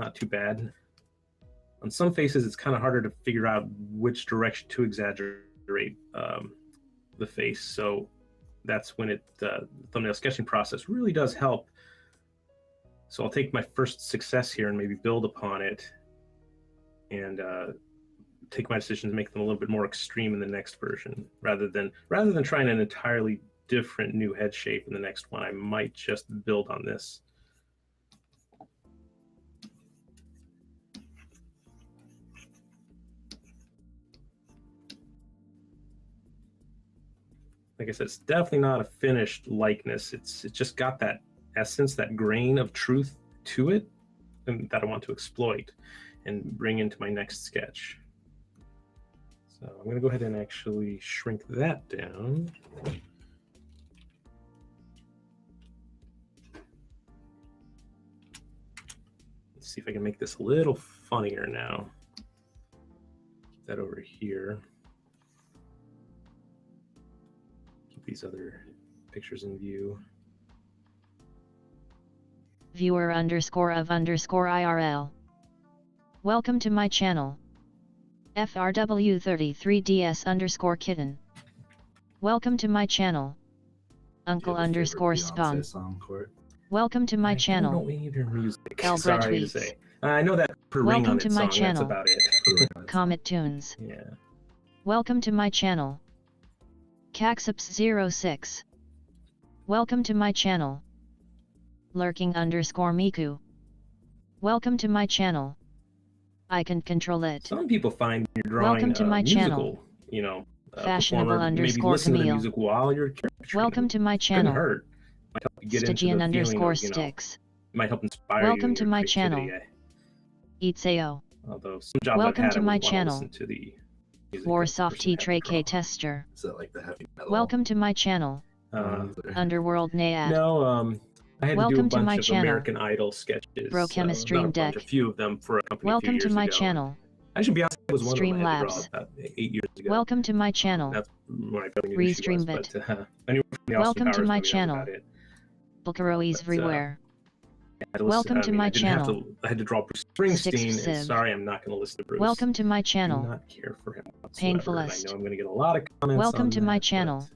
not too bad. On some faces, it's kind of harder to figure out which direction to exaggerate the face. So that's when the thumbnail sketching process really does help. So I'll take my first success here and maybe build upon it, and take my decisions, make them a little bit more extreme in the next version, rather than trying an entirely different new head shape in the next one. I might just build on this. Like I said, it's definitely not a finished likeness. It's just got that essence, that grain of truth to it, and that I want to exploit and bring into my next sketch. So I'm going to go ahead and actually shrink that down. Let's see if I can make this a little funnier now. Keep that over here. Keep these other pictures in view. Viewer _of_IRL. Welcome to my channel. FRW33DS_kitten. Welcome to my channel. Uncle _spawn. Welcome to my channel. I don't know any of your music. Elbret Sorry to tweets. say. I know that per ring Welcome on to it my song, channel. that's about it. Comet Tunes. Yeah. Welcome to my channel. Caxups06. Welcome to my channel. Lurking _Miku. Welcome to my channel. I can control it. Some people find you're drawing Welcome to my musical, channel. you know, Fashionable performer, maybe _ listen to the Camille. music while you're caricaturing. Welcome to my Couldn't channel. hurt. Might help you get into Stygian the feeling of, _sticks. might help inspire Welcome you to in your my channel. creativity. Itseo. Although some jobs Welcome I've had, to I my wouldn't want channel. listen to the music Warsoft the person had to T-Tray K draw. Tester. Is that like the heavy metal? Welcome to my channel. Underworld Nayad. No, I had Welcome to to do a my bunch of channel. American Idol sketches. Bro Chemistry not a bunch, Deck. a few of them for a company Welcome a few to years my ago. channel. Actually, Beyonce was one of them I had to draw Streamlabs. about 8 years ago. Welcome to my channel. That's when I barely knew who she was, Restreambit. but I knew her from the Austin Welcome to Powers my movie, that was channel. about it. Bulgaroes But, everywhere. I had to Welcome I to mean, my I didn't have channel. to, I had to draw Bruce Springsteen, Six and Civ. sorry, I'm not going to listen to Bruce. Welcome to my I do channel. not care for him whatsoever, and I Painfulest. know I'm going to get a lot of comments Welcome on to my that, channel. but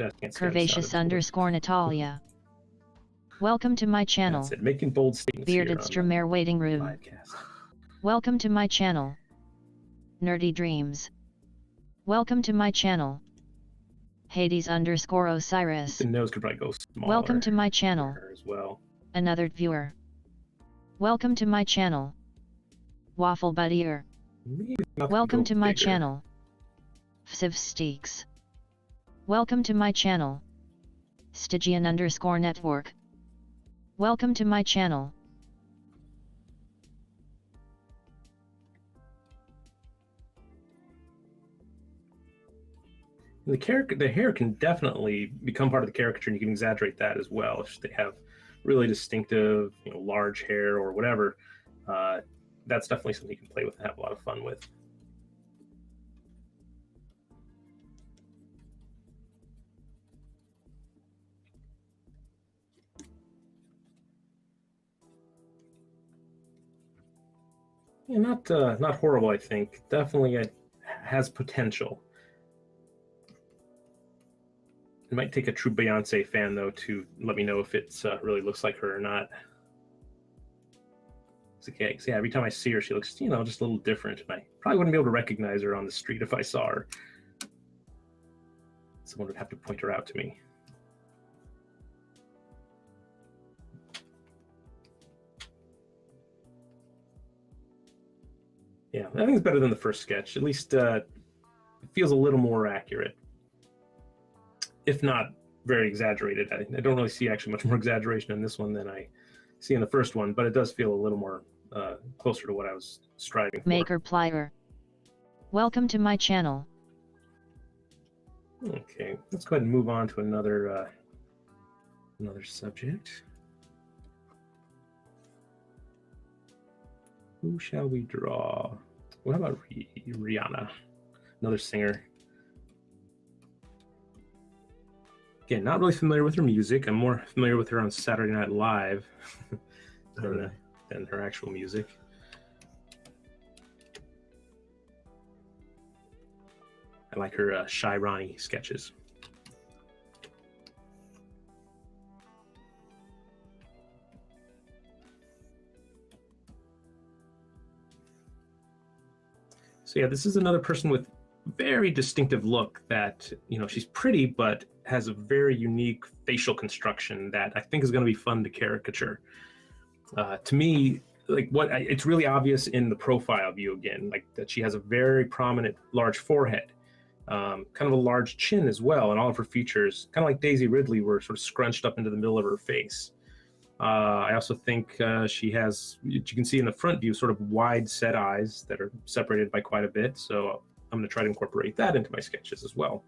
just can't stand the sound Curvaceous of it. _Natalia. Welcome to my channel. That's it, making bold statements Bearded here on the Stromare Waiting Room. livecast. Welcome to my channel. Nerdy Dreams. Welcome to my channel. Hades _Osiris. The nose could probably go smaller. Welcome to my channel. there as well. Another viewer. Welcome to my channel. Waffle Buddier. Maybe not Welcome go to my bigger. channel. Fsiv Steaks. Welcome to my channel. Stygian _network. Welcome to my channel. The hair can definitely become part of the caricature, and you can exaggerate that as well. If they have really distinctive, large hair or whatever, that's definitely something you can play with and have a lot of fun with. Yeah, not horrible, I think. Definitely has potential. It might take a true Beyonce fan, though, to let me know if it really looks like her or not. It's okay, 'cause, yeah, every time I see her, she looks, just a little different. And I probably wouldn't be able to recognize her on the street if I saw her. Someone would have to point her out to me. Yeah, I think it's better than the first sketch. At least it feels a little more accurate, if not very exaggerated. I don't really see actually much more exaggeration in this one than I see in the first one, but it does feel a little more closer to what I was striving for. Maker Plier. Welcome to my channel. Okay, let's go ahead and move on to another subject. Who shall we draw? What about Rihanna? Another singer. Again, not really familiar with her music. I'm more familiar with her on Saturday Night Live than than her actual music. I like her Shy Ronnie sketches. So yeah, this is another person with very distinctive look that, you know, she's pretty, but has a very unique facial construction that I think is going to be fun to caricature. To me, like it's really obvious in the profile view again, like that she has a very prominent large forehead, kind of a large chin as well, and all of her features, kind of like Daisy Ridley, were sort of scrunched up into the middle of her face. I also think she has, you can see in the front view, sort of wide set eyes that are separated by quite a bit. So I'm going to try to incorporate that into my sketches as well.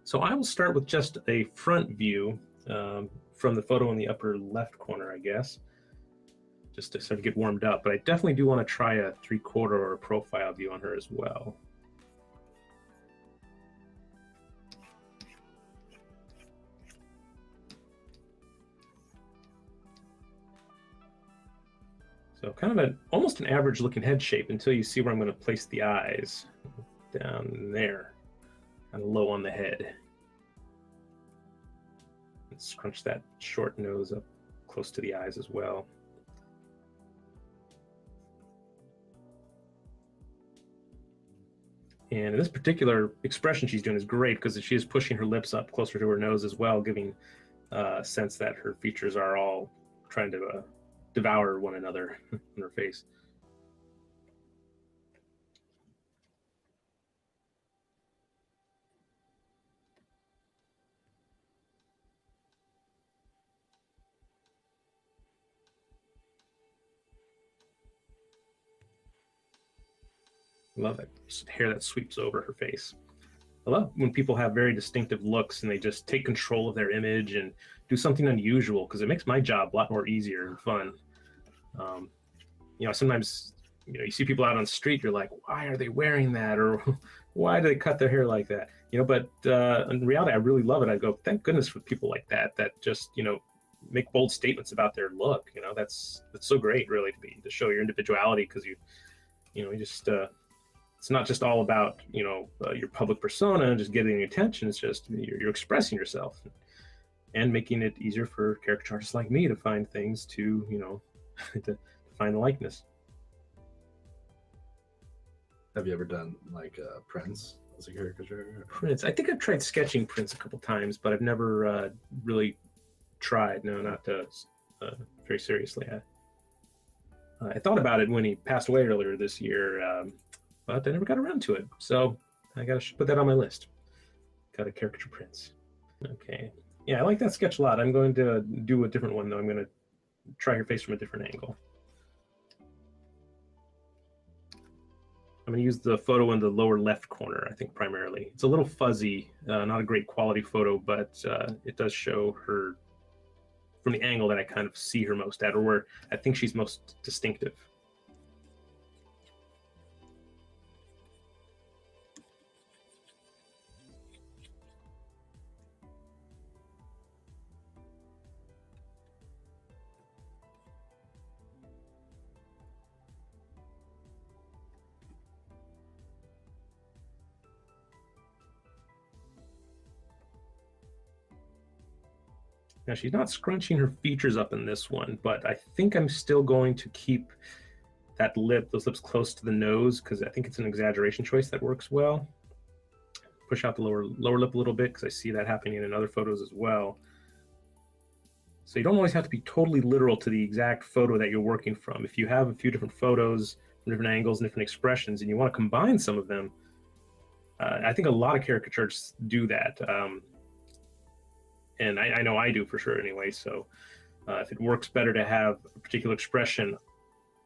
So I will start with just a front view from the photo in the upper left corner, I guess, just to sort of get warmed up. But I definitely do want to try a 3/4 or a profile view on her as well. So kind of almost an average looking head shape until you see where I'm going to place the eyes. Down there, kind of low on the head. And scrunch that short nose up close to the eyes as well. And in this particular expression she's doing is great because she is pushing her lips up closer to her nose as well, giving a sense that her features are all trying to devour one another in her face. Love it. Just hair that sweeps over her face. I love when people have very distinctive looks and they just take control of their image and do something unusual, because it makes my job a lot more easier and fun. You know, sometimes, you know, you see people out on the street, you're like, why are they wearing that? Or why do they cut their hair like that? You know, but in reality, I really love it. I go, thank goodness for people like that, that just, you know, make bold statements about their look. You know, that's so great, really, to show your individuality, because you just, it's not just all about, you know, your public persona and just getting attention. It's just you're expressing yourself and making it easier for caricature artists like me to find things to, you know, to find the likeness. Have you ever done like Prince as a caricature? Prince, I think I've tried sketching Prince a couple times, but I've never really tried. No, not very seriously. I thought about it when he passed away earlier this year, but I never got around to it. So I got to put that on my list. Got a caricature Prince. Okay. Yeah, I like that sketch a lot. I'm going to do a different one, though. I'm going to try her face from a different angle. I'm going to use the photo in the lower left corner, I think, primarily. It's a little fuzzy, not a great quality photo, but it does show her from the angle that I kind of see her most at, or where I think she's most distinctive. Now, she's not scrunching her features up in this one, but I think I'm still going to keep that those lips close to the nose, because I think it's an exaggeration choice that works well. Push out the lower lip a little bit, because I see that happening in other photos as well. So you don't always have to be totally literal to the exact photo that you're working from. If you have a few different photos, different angles, and different expressions, and you want to combine some of them, I think a lot of caricaturists do that. And I know I do for sure anyway. So if it works better to have a particular expression,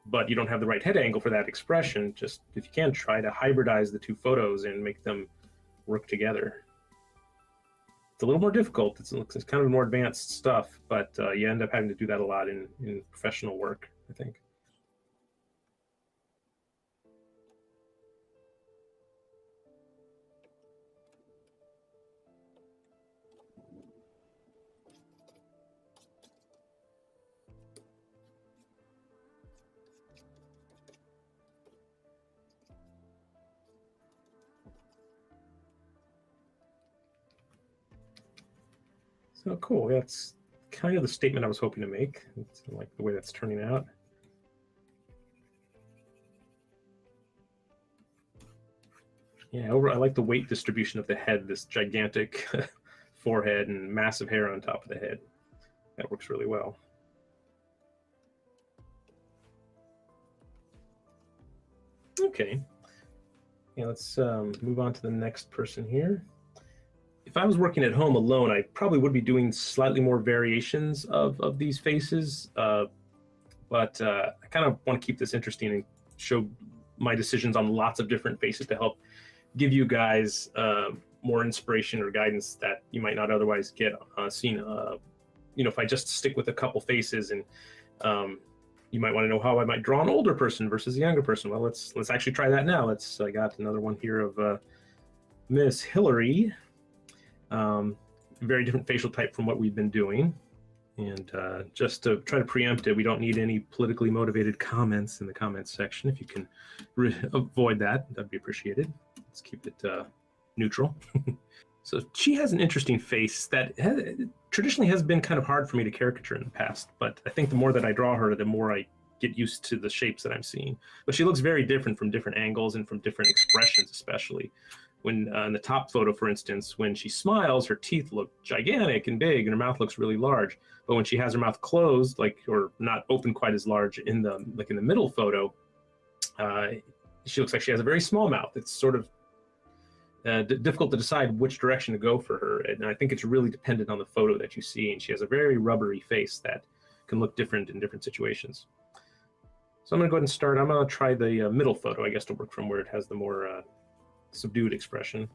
but you don't have the right head angle for that expression, just, if you can, try to hybridize the two photos and make them work together. It's a little more difficult. It's kind of more advanced stuff, but you end up having to do that a lot in professional work, I think. Oh, cool. That's kind of the statement I was hoping to make. It's like the way that's turning out. Yeah, I like the weight distribution of the head, this gigantic forehead and massive hair on top of the head. That works really well. Okay. Yeah, let's move on to the next person here. If I was working at home alone, I probably would be doing slightly more variations of these faces, but I kind of want to keep this interesting and show my decisions on lots of different faces to help give you guys more inspiration or guidance that you might not otherwise get seen. If I just stick with a couple faces, and you might want to know how I might draw an older person versus a younger person. Well, let's actually try that now. I got another one here of Miss Hillary. Very different facial type from what we've been doing. And just to try to preempt it, we don't need any politically motivated comments in the comments section. If you can avoid that, that'd be appreciated. Let's keep it neutral. So she has an interesting face that traditionally has been kind of hard for me to caricature in the past, but I think the more that I draw her, the more I get used to the shapes that I'm seeing. But she looks very different from different angles and from different expressions, especially. When in the top photo, for instance, when she smiles, her teeth look gigantic and big, and her mouth looks really large. But when she has her mouth closed, or not open quite as large in the middle photo, she looks like she has a very small mouth. It's sort of difficult to decide which direction to go for her, and I think it's really dependent on the photo that you see. And she has a very rubbery face that can look different in different situations. So I'm going to go ahead and start. I'm going to try the middle photo, I guess, to work from where it has the more subdued expression.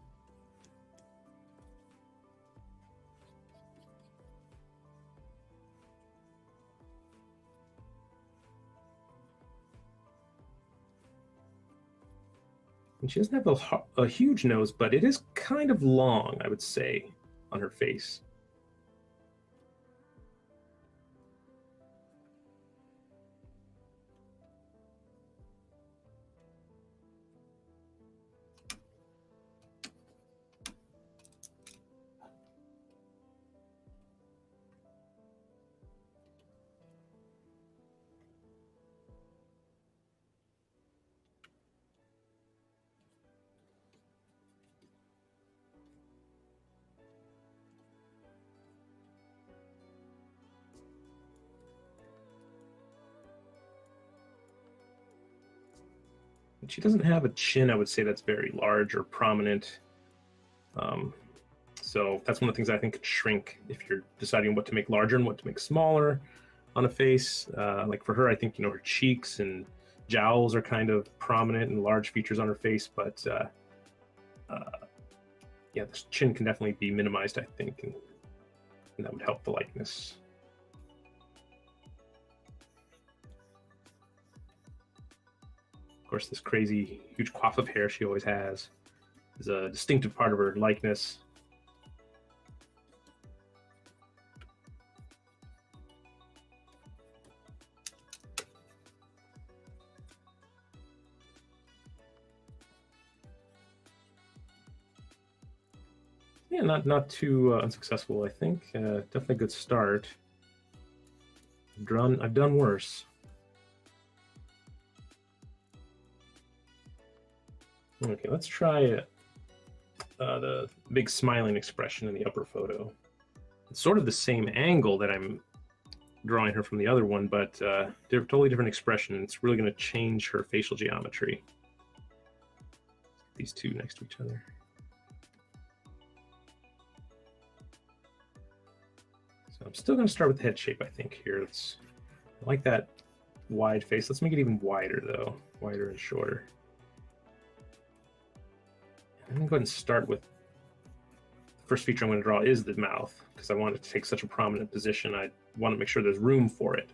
And she doesn't have a huge nose, but it is kind of long, I would say, on her face. She doesn't have a chin, I would say, that's very large or prominent. So that's one of the things I think could shrink if you're deciding what to make larger and what to make smaller on a face. Like for her, I think, her cheeks and jowls are kind of prominent and large features on her face, but yeah, the chin can definitely be minimized, I think, and that would help the likeness. Of course, this crazy, huge coif of hair she always has is a distinctive part of her likeness. Yeah, not too unsuccessful, I think. Definitely a good start. I've done worse. Okay, let's try the big smiling expression in the upper photo. It's sort of the same angle that I'm drawing her from the other one, but they're totally different expression. It's really going to change her facial geometry. These two next to each other. So I'm still going to start with the head shape, I think, here. I like that wide face. Let's make it even wider, though. Wider and shorter. I'm going to go ahead and start with the first feature I'm going to draw is the mouth, because I want it to take such a prominent position. I want to make sure there's room for it.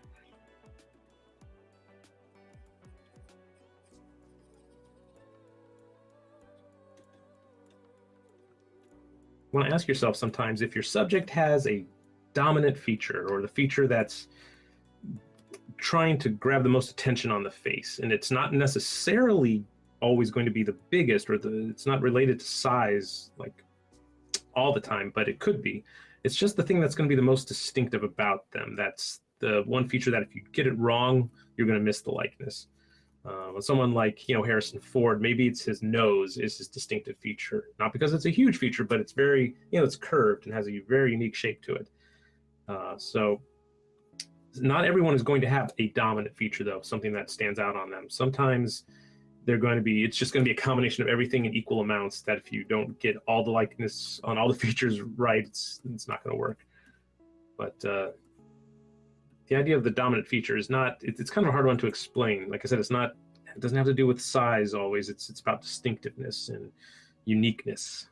You want to ask yourself sometimes if your subject has a dominant feature, or the feature that's trying to grab the most attention on the face, and it's not necessarily always going to be the biggest, or it's not related to size like all the time, but it could be. It's just the thing that's going to be the most distinctive about them. That's the one feature that if you get it wrong, you're going to miss the likeness. Someone like, Harrison Ford, maybe it's his nose is his distinctive feature. Not because it's a huge feature, but it's very, it's curved and has a very unique shape to it. So not everyone is going to have a dominant feature, though, something that stands out on them. Sometimes it's just going to be a combination of everything in equal amounts that if you don't get all the likeness on all the features right, it's not going to work. But the idea of the dominant feature is not, it's kind of a hard one to explain. Like I said, it doesn't have to do with size always. It's about distinctiveness and uniqueness.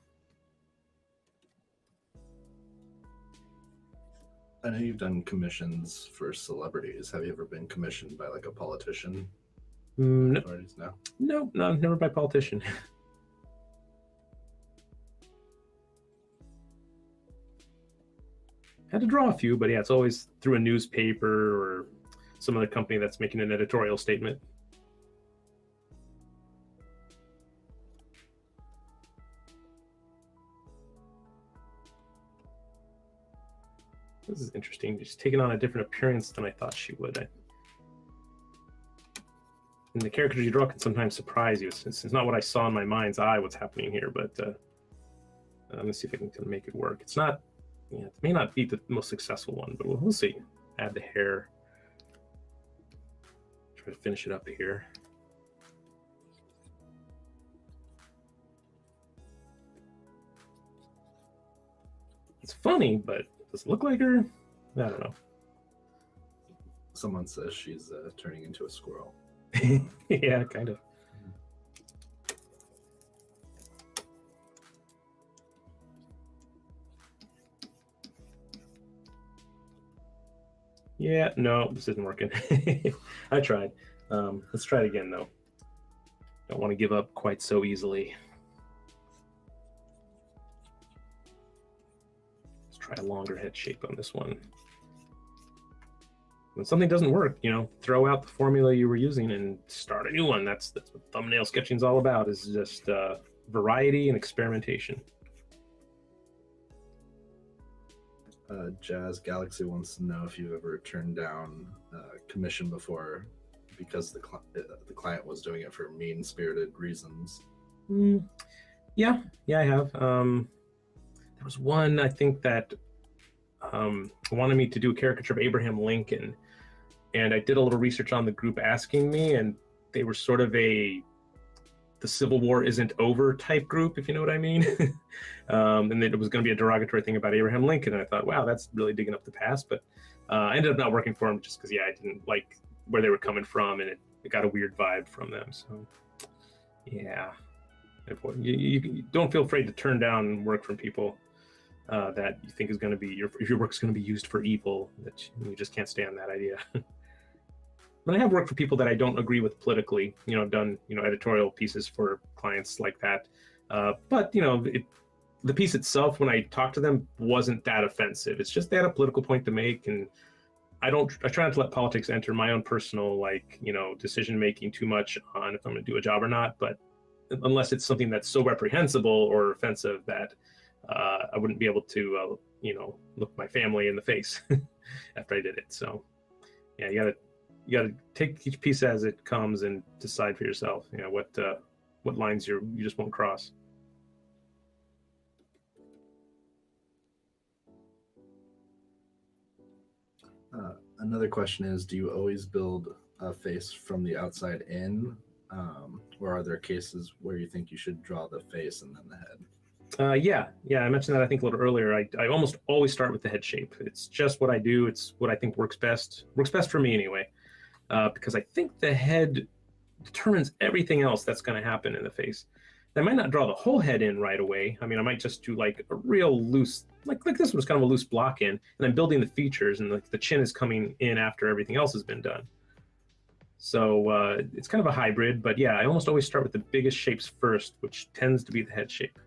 I know you've done commissions for celebrities. Have you ever been commissioned by like a politician? No. No, never by politician. Had to draw a few, but yeah, it's always through a newspaper or some other company that's making an editorial statement. This is interesting. She's taking on a different appearance than I thought she would. And the characters you draw can sometimes surprise you. It's not what I saw in my mind's eye what's happening here, but let me see if I can make it work. It's not, it may not be the most successful one, but we'll see. Add the hair. Try to finish it up here. It's funny, but does it look like her? I don't know. Someone says she's turning into a squirrel. Yeah, kind of. Yeah, no, this isn't working. I tried. Let's try it again, though. Don't want to give up quite so easily. Let's try a longer head shape on this one. When something doesn't work, throw out the formula you were using and start a new one. That's what thumbnail sketching is all about, is just variety and experimentation. Jazz Galaxy wants to know if you've ever turned down a commission before because the client was doing it for mean-spirited reasons. Yeah, I have. There was one, I think, that wanted me to do a caricature of Abraham Lincoln, and I did a little research on the group asking me, and they were sort of the Civil War isn't over type group, if you know what I mean. And then it was going to be a derogatory thing about Abraham Lincoln, and I thought, wow, that's really digging up the past. But I ended up not working for them just because, I didn't like where they were coming from, and it got a weird vibe from them. So, yeah, you don't feel afraid to turn down work from people that you think is going to be if your work's going to be used for evil. That you just can't stand that idea. But I have worked for people that I don't agree with politically. I've done editorial pieces for clients like that. But the piece itself, when I talked to them, wasn't that offensive. It's just they had a political point to make, and I try not to let politics enter my own personal decision making too much on if I'm going to do a job or not. But unless it's something that's so reprehensible or offensive that I wouldn't be able to look my family in the face after I did it. So yeah, you gotta take each piece as it comes and decide for yourself, what lines you just won't cross. Another question is, do you always build a face from the outside in, or are there cases where you think you should draw the face and then the head? Yeah, I mentioned that I think a little earlier. I almost always start with the head shape. It's just what I do. It's what I think works best for me anyway. Because I think the head determines everything else that's going to happen in the face. I might not draw the whole head in right away. I mean, I might just do like a real loose, like this was kind of a loose block in, and I'm building the features, and the chin is coming in after everything else has been done. So it's kind of a hybrid, but yeah, I almost always start with the biggest shapes first, which tends to be the head shape.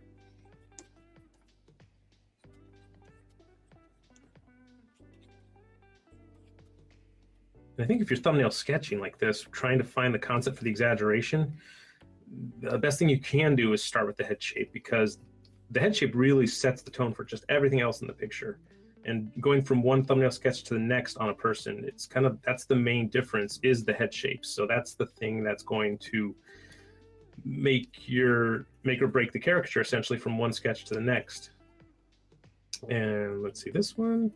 And I think if you're thumbnail sketching like this, trying to find the concept for the exaggeration, the best thing you can do is start with the head shape, because the head shape really sets the tone for just everything else in the picture. And going from one thumbnail sketch to the next on a person, it's kind of, that's the main difference, is the head shapes. So that's the thing that's going to make or break the caricature, essentially, from one sketch to the next. And let's see, this one,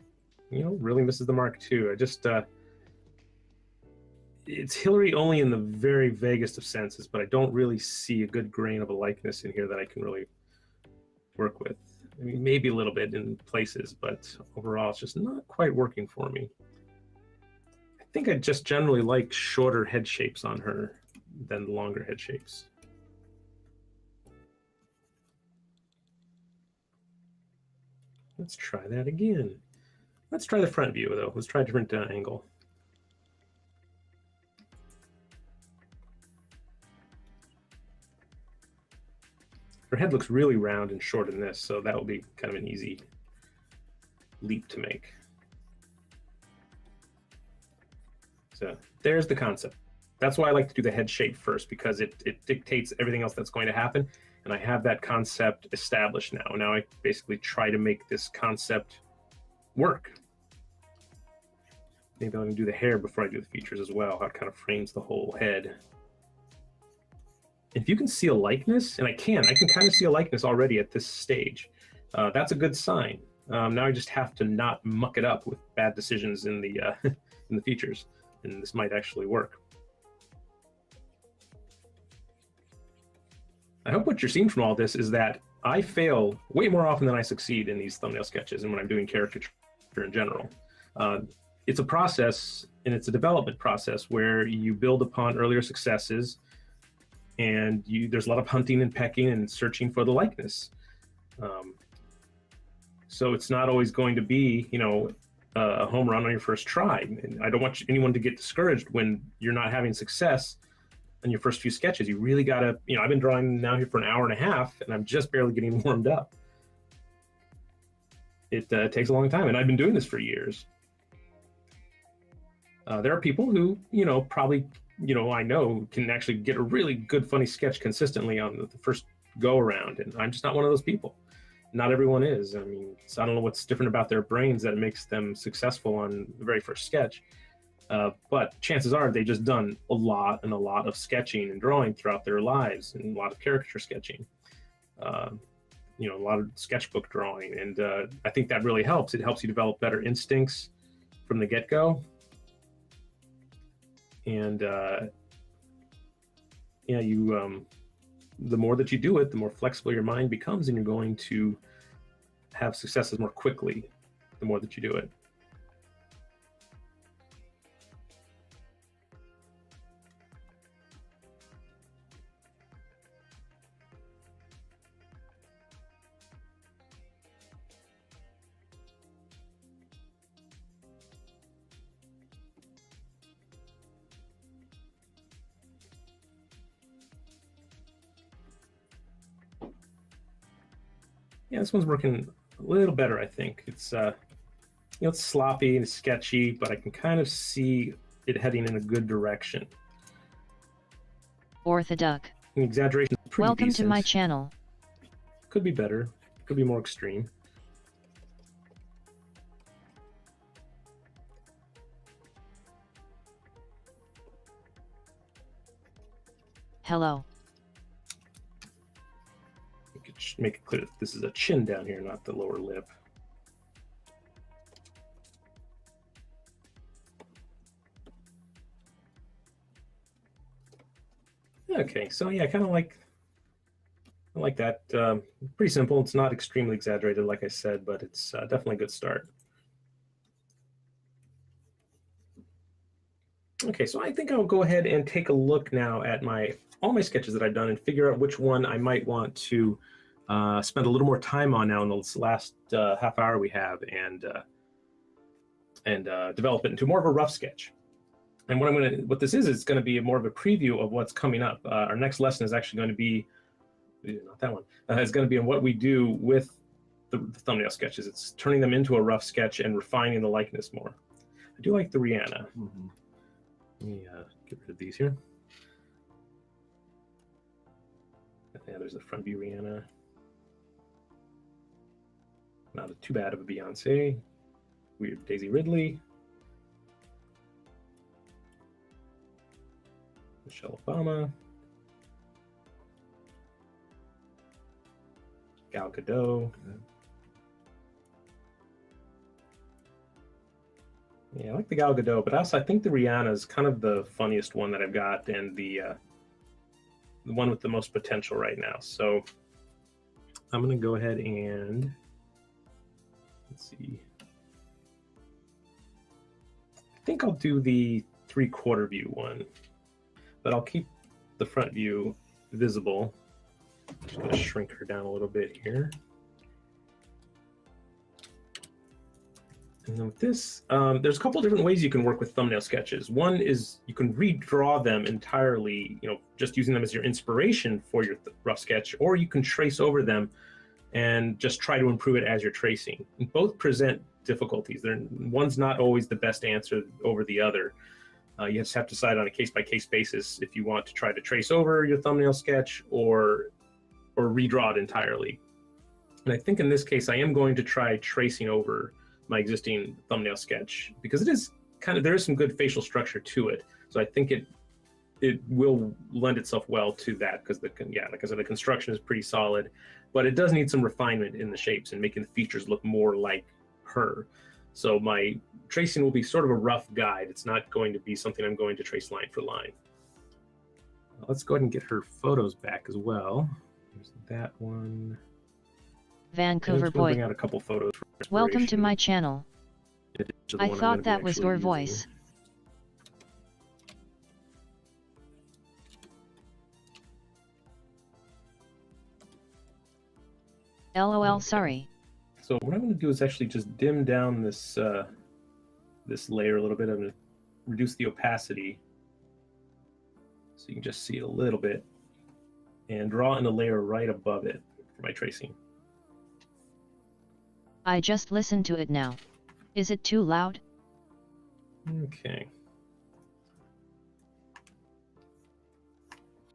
you know, really misses the mark too. I just, it's Hillary only in the very vaguest of senses, but I don't really see a good grain of a likeness in here that I can really work with. I mean, maybe a little bit in places, but overall it's just not quite working for me. I think I just generally like shorter head shapes on her than longer head shapes. Let's try that again. Let's try the front view though. Let's try a different angle. Her head looks really round and short in this, so that will be kind of an easy leap to make. So there's the concept. That's why I like to do the head shape first, because it dictates everything else that's going to happen. And I have that concept established now. Now I basically try to make this concept work. Maybe I'm gonna do the hair before I do the features as well, how it kind of frames the whole head. If you can see a likeness, and I can kind of see a likeness already at this stage, that's a good sign. Now I just have to not muck it up with bad decisions in the in the features, and this might actually work. I hope what you're seeing from all this is that I fail way more often than I succeed in these thumbnail sketches and when I'm doing caricature in general. It's a process, and it's a development process where you build upon earlier successes, and there's a lot of hunting and pecking and searching for the likeness. So it's not always going to be, you know, a home run on your first try. And I don't want anyone to get discouraged when you're not having success in your first few sketches. You really gotta, you know, I've been drawing now here for an hour and a half, and I'm just barely getting warmed up. It takes a long time, and I've been doing this for years. There are people who, you know, probably, you know, I know can actually get a really good, funny sketch consistently on the first go around, and I'm just not one of those people. Not everyone is. I mean, so I don't know what's different about their brains that makes them successful on the very first sketch. But chances are they've just done a lot of sketching and drawing throughout their lives, and a lot of caricature sketching, you know, a lot of sketchbook drawing. And I think that really helps. It helps you develop better instincts from the get-go. And yeah, the more that you do it, the more flexible your mind becomes, and you're going to have successes more quickly the more that you do it. Yeah, this one's working a little better, I think. It's you know, it's sloppy and sketchy, but I can kind of see it heading in a good direction. Orthoduck. The exaggeration is pretty Welcome decent. to my channel. Could be better. Could be more extreme. Hello. Make it clear that this is a chin down here, not the lower lip. Okay, so yeah, I kind of like that. Pretty simple. It's not extremely exaggerated, like I said, but it's definitely a good start. Okay, so I think I'll go ahead and take a look now at all my sketches that I've done and figure out which one I might want to spend a little more time on now in this last half hour we have, and develop it into more of a rough sketch. And what this is, it's going to be more of a preview of what's coming up. Our next lesson is actually going to be, not that one, it's going to be on what we do with the thumbnail sketches. It's turning them into a rough sketch and refining the likeness more. I do like the Rihanna. Mm-hmm. Let me get rid of these here. Yeah, there's the front view Rihanna. Not too bad of a Beyonce. weird Daisy Ridley. Michelle Obama. Gal Gadot. Yeah, I like the Gal Gadot, but also I think the Rihanna is kind of the funniest one that I've got, and the one with the most potential right now. So I'm gonna go ahead and let's see. I think I'll do the 3/4 view one, but I'll keep the front view visible. Just gonna shrink her down a little bit here. And then with this, there's a couple different ways you can work with thumbnail sketches. One is you can redraw them entirely, just using them as your inspiration for your rough sketch, or you can trace over them and just try to improve it as you're tracing. And both present difficulties. One's not always the best answer over the other. You just have to decide on a case-by-case basis if you want to try to trace over your thumbnail sketch or redraw it entirely. And I think in this case, I am going to try tracing over my existing thumbnail sketch because it is there is some good facial structure to it. So I think it will lend itself well to that because like I said, the construction is pretty solid, but it does need some refinement in the shapes and making the features look more like her. So my tracing will be sort of a rough guide. It's not going to be something I'm going to trace line for line. Let's go ahead and get her photos back as well. There's that one. Vancouver boy. Bring out a couple photos. Welcome to my channel. I thought that was your voice. LOL, sorry. So what I'm going to do is actually just dim down this this layer a little bit. I'm going to reduce the opacity so you can just see it a little bit, and draw in a layer right above it for my tracing. I just listened to it now. Is it too loud? Okay.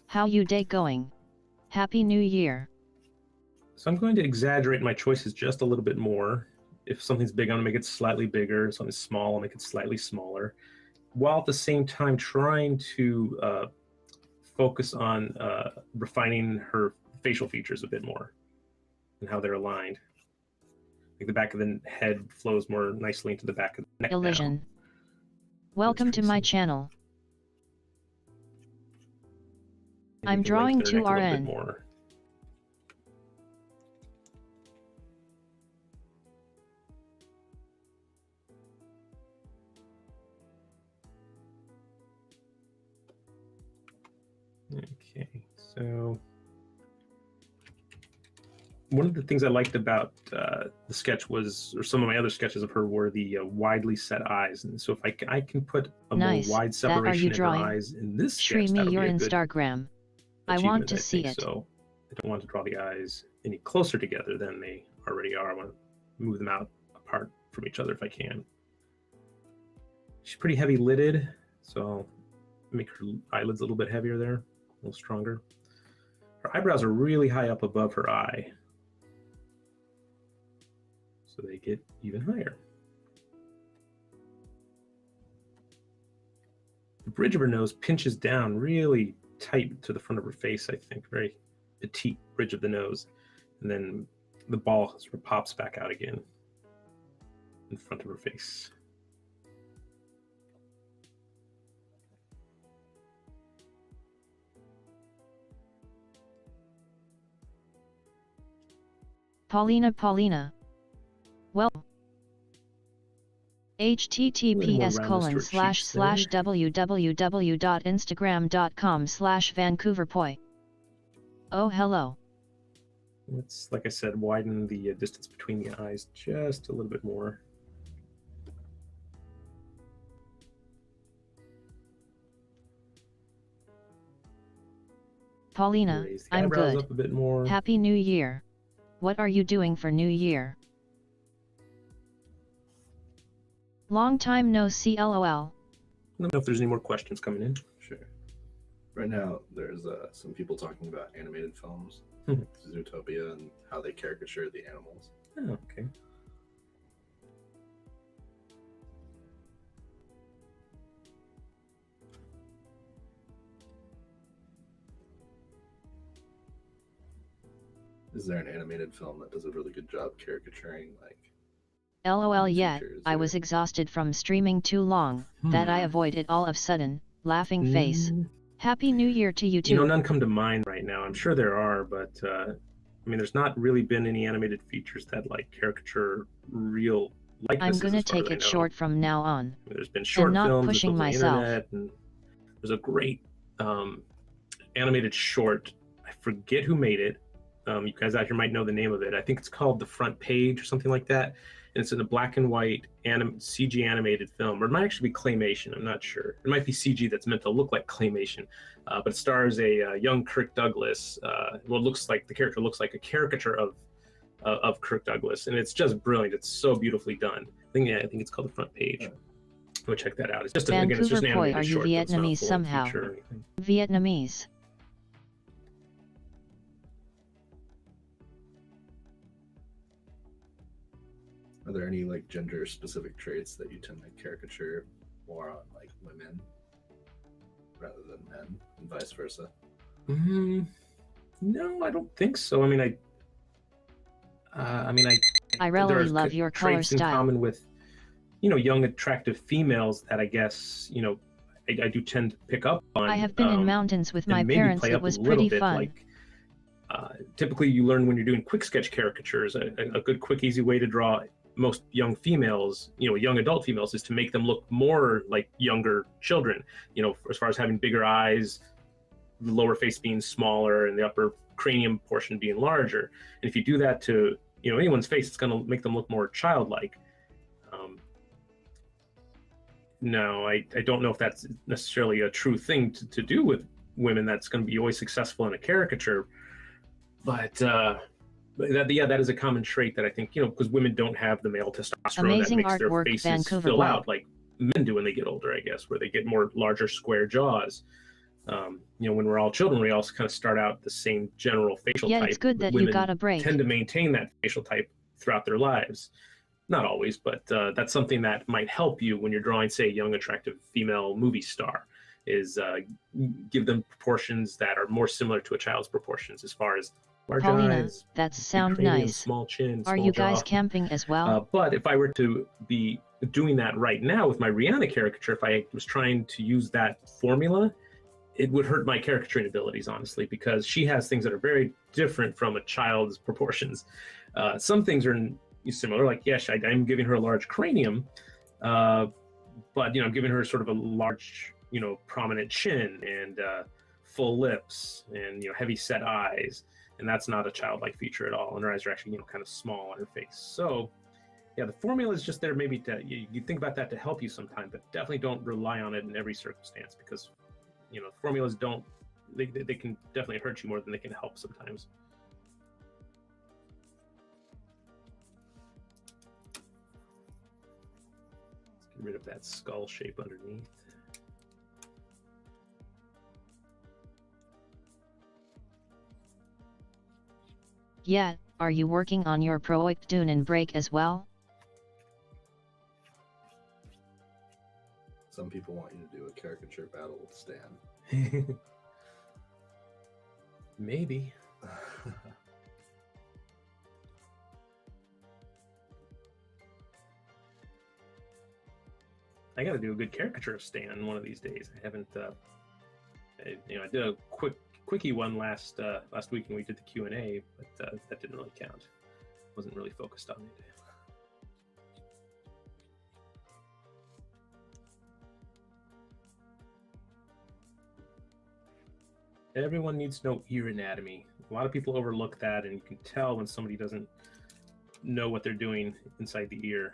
How you day going? Happy New Year. So I'm going to exaggerate my choices just a little bit more. If something's big, I'm going to make it slightly bigger. If something's small, I'll make it slightly smaller, while at the same time trying to focus on refining her facial features a bit more and how they're aligned. Like the back of the head flows more nicely into the back of the neck. Illusion. Welcome to my channel. I'm drawing 2RN. Okay, so one of the things I liked about the sketch was, or some of my other sketches of her, were the widely set eyes. And so if I can put a more wide separation in her eyes in this sketch, me your Instagram. I want to see it. So I don't want to draw the eyes any closer together than they already are. I want to move them out apart from each other if I can. She's pretty heavy lidded, so I'll make her eyelids a little bit heavier there, a little stronger. Her eyebrows are really high up above her eye, so they get even higher. The bridge of her nose pinches down really tight to the front of her face, I think. Very petite bridge of the nose. And then the ball sort of pops back out again in front of her face. Paulina. Well, https://www.instagram.com/VancouverPoi. Oh, hello. Let's, like I said, widen the distance between the eyes just a little bit more. Paulina, I'm good. Up a bit more. Happy New Year. What are you doing for New Year? Long time no see, LOL. I don't know if there's any more questions coming in. Sure. Right now, there's some people talking about animated films, Zootopia, and how they caricature the animals. Oh, okay. Is there an animated film that does a really good job caricaturing like LOL, yeah, features I or- was exhausted from streaming too long, that I avoided all of sudden, laughing face. Happy New Year to you too. You know, none come to mind right now. I'm sure there are, but I mean, there's not really been any animated features that like caricature real likenesses. I'm gonna as far take as I it know. short from now on. I mean, there's been short not films, pushing there's myself. internet, and there's a great animated short. I forget who made it. You guys out here might know the name of it. I think it's called The Front Page or something like that. And it's in a black and white CG animated film, or it might actually be claymation. I'm not sure. It might be CG that's meant to look like claymation, but it stars a young Kirk Douglas. Well, it looks like the character looks like a caricature of Kirk Douglas, and it's just brilliant. It's so beautifully done. I think it's called The Front Page. Go check that out. It's just Vancouver again, it's just an Poi, animated are you short. It's not a Vietnamese full somehow? feature or anything. Vietnamese. Are there any like gender specific traits that you tend to caricature more on like women rather than men and vice versa? No, I don't think so. I mean, I really there's love your color traits in style. common with, you know, young attractive females that I guess, you know, I do tend to pick up on. I have been in mountains with and my maybe parents. play It up was a little pretty bit, fun. Like, typically you learn when you're doing quick sketch caricatures, a good, quick, easy way to draw most young females, you know, young adult females, is to make them look more like younger children, you know, as far as having bigger eyes, the lower face being smaller and the upper cranium portion being larger. And if you do that to, you know, anyone's face, it's going to make them look more childlike. No, I don't know if that's necessarily a true thing to do with women that's going to be always successful in a caricature, but that is a common trait that I think, you know, because women don't have the male testosterone Amazing that makes their artwork, faces Vancouver fill Boy. out like men do when they get older, I guess, where they get more larger square jaws. You know, when we're all children, we also kind of start out the same general facial type. Yeah, it's good that you Women got a break. tend to maintain that facial type throughout their lives. Not always, but that's something that might help you when you're drawing, say, a young, attractive female movie star, is give them proportions that are more similar to a child's proportions as far as large Paulina, eyes, that big sound cranium, nice. small chin, Are small you guys jaw. camping as well? But if I were to be doing that right now with my Rihanna caricature, if I was trying to use that formula, it would hurt my caricaturing abilities, honestly, because she has things that are very different from a child's proportions. Some things are similar, like, yes, I'm giving her a large cranium, but, you know, I'm giving her sort of a large, you know, prominent chin and full lips and, you know, heavy set eyes. And that's not a childlike feature at all. And her eyes are actually, you know, kind of small on her face. So, yeah, the formula is just there maybe to, you think about that to help you sometime, but definitely don't rely on it in every circumstance, because, you know, formulas don't, they can definitely hurt you more than they can help sometimes. Let's get rid of that skull shape underneath. Yeah, are you working on your project Dune and Break as well? Some people want you to do a caricature battle with Stan. Maybe. I got to do a good caricature of Stan one of these days. I haven't. I did a quickie one last week when we did the Q&A, but that didn't really count. Wasn't really focused on it. Everyone needs to know ear anatomy. A lot of people overlook that, and you can tell when somebody doesn't know what they're doing inside the ear.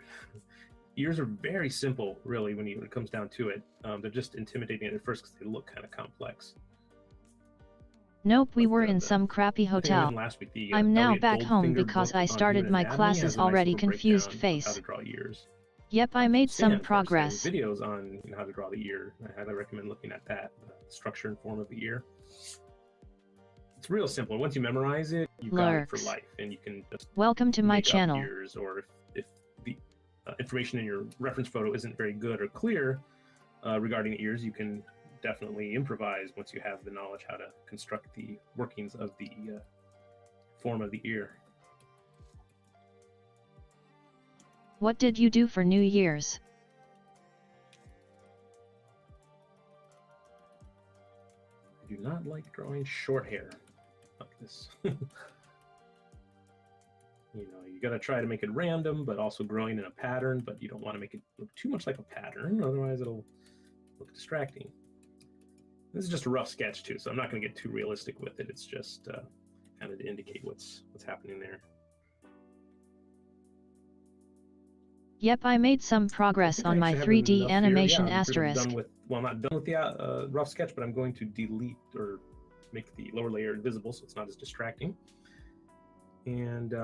Ears are very simple, really, when it comes down to it. They're just intimidating at first because they look kind of complex. Nope, we were in some crappy hotel. Last week, I'm now Elliot back home Goldfinger because book I on started human my anatomy classes has a nice already little confused breakdown of face. how to draw ears. Yep, I made some Stan, of course, progress. there's videos on how to draw the ear. I highly recommend looking at that, the structure and form of the ear. It's real simple. Once you memorize it, you've got it for Lurks. life, and you can just Welcome to my make up channel. ears, or if the information in your reference photo isn't very good or clear regarding ears, you can definitely improvise once you have the knowledge how to construct the workings of the form of the ear. What did you do for New Year's? I do not like drawing short hair like this. You know, you gotta try to make it random, but also growing in a pattern, but you don't want to make it look too much like a pattern, otherwise it'll look distracting. This is just a rough sketch too, so I'm not gonna get too realistic with it. It's just kind of to indicate what's happening there. Yep, I made some progress on my 3D animation asterisk. Well, I'm not done with the rough sketch, but I'm going to delete or make the lower layer invisible so it's not as distracting. And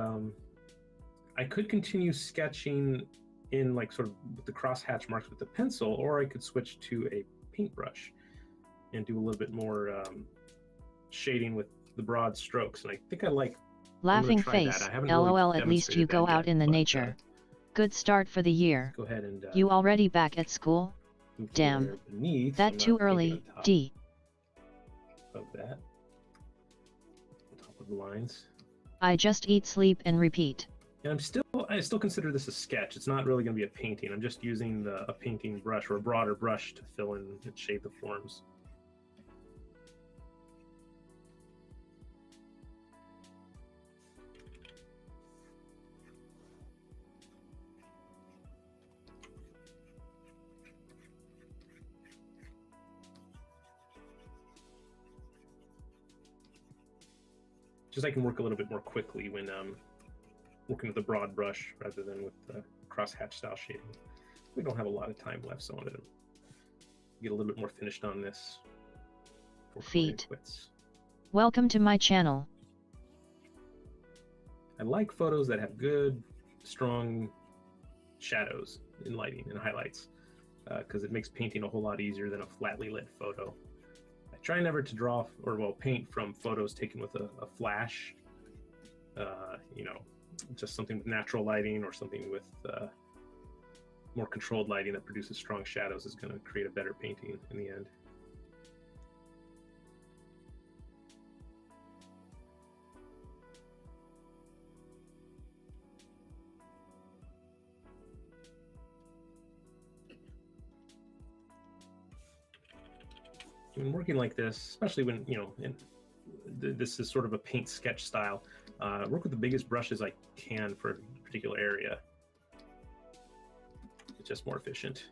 I could continue sketching in like sort of with the crosshatch marks with the pencil, or I could switch to a paintbrush and do a little bit more shading with the broad strokes. And I think I like laughing face. LOL, at least you go out in the nature. Good start for the year. Go ahead and you already back at school? Damn. Beneath, that too early. D. Of that. On top of the lines. I just eat, sleep, and repeat. And I still consider this a sketch. It's not really going to be a painting. I'm just using a painting brush or a broader brush to fill in and shade the forms. Just I can work a little bit more quickly when working with a broad brush rather than with the crosshatch style shading. We don't have a lot of time left, so I wanted to get a little bit more finished on this. Feet. Welcome to my channel. I like photos that have good, strong shadows in lighting and highlights because it makes painting a whole lot easier than a flatly lit photo. Try never to draw or paint from photos taken with a flash, you know, just something with natural lighting or something with more controlled lighting that produces strong shadows is going to create a better painting in the end. When working like this, especially when, you know, this is sort of a paint sketch style, work with the biggest brushes I can for a particular area. It's just more efficient.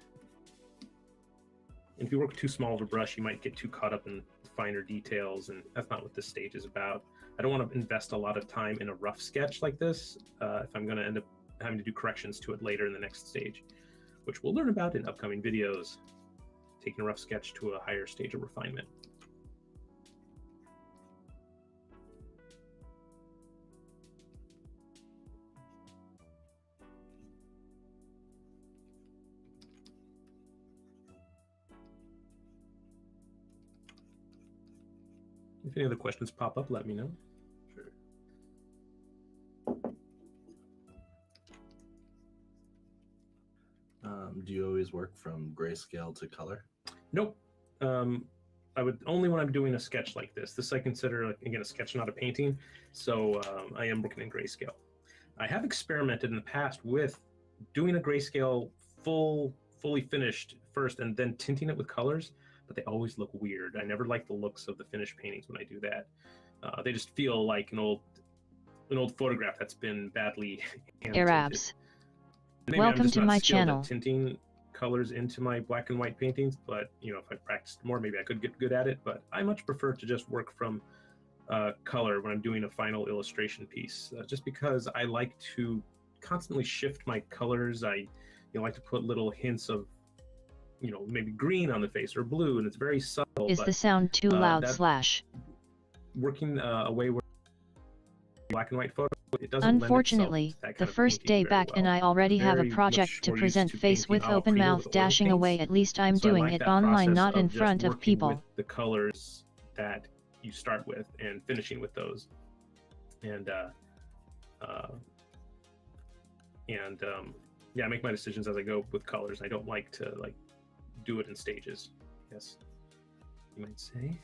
And if you work too small of a brush, you might get too caught up in finer details, and that's not what this stage is about. I don't want to invest a lot of time in a rough sketch like this if I'm going to end up having to do corrections to it later in the next stage, which we'll learn about in upcoming videos. Taking a rough sketch to a higher stage of refinement. If any other questions pop up, let me know. Sure. Do you always work from grayscale to color? Nope. I would only when I'm doing a sketch like this. This I consider, again, a sketch, not a painting. So I am working in grayscale. I have experimented in the past with doing a grayscale fully finished first and then tinting it with colors, but they always look weird. I never like the looks of the finished paintings when I do that. They just feel like an old photograph that's been badly Arabs. Welcome to my channel. Tinting colors into my black and white paintings, but you know, if I practiced more, maybe I could get good at it. But I much prefer to just work from color when I'm doing a final illustration piece, just because I like to constantly shift my colors. I like to put little hints of, you know, maybe green on the face or blue, and it's very subtle. Is the sound too loud? Working away where black and white photo, it doesn't unfortunately, the first day back and I already have a project to present face with open mouth dashing away. At least I'm doing it online, not in front of people. With the colors that you start with and finishing with those, and yeah, I make my decisions as I go with colors. I don't like to do it in stages. Yes, you might say.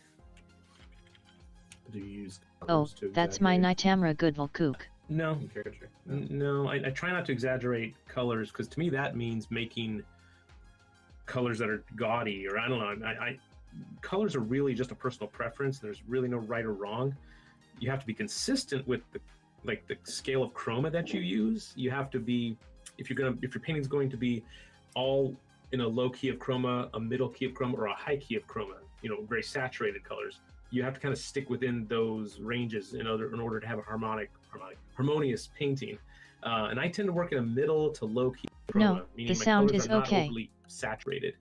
Do you use Oh, colors to that's my exaggerate Nitamra Goodwill Kook. No, in caricature? no, I try not to exaggerate colors because to me that means making colors that are gaudy, or I don't know. Colors are really just a personal preference. There's really no right or wrong. You have to be consistent with the scale of chroma that you use. You have to be, if your painting's going to be all in a low key of chroma, a middle key of chroma, or a high key of chroma, very saturated colors, you have to kind of stick within those ranges in order to have a harmonious painting. And I tend to work in a middle to low key chroma, No, meaning the my sound colors is are not okay. overly saturated.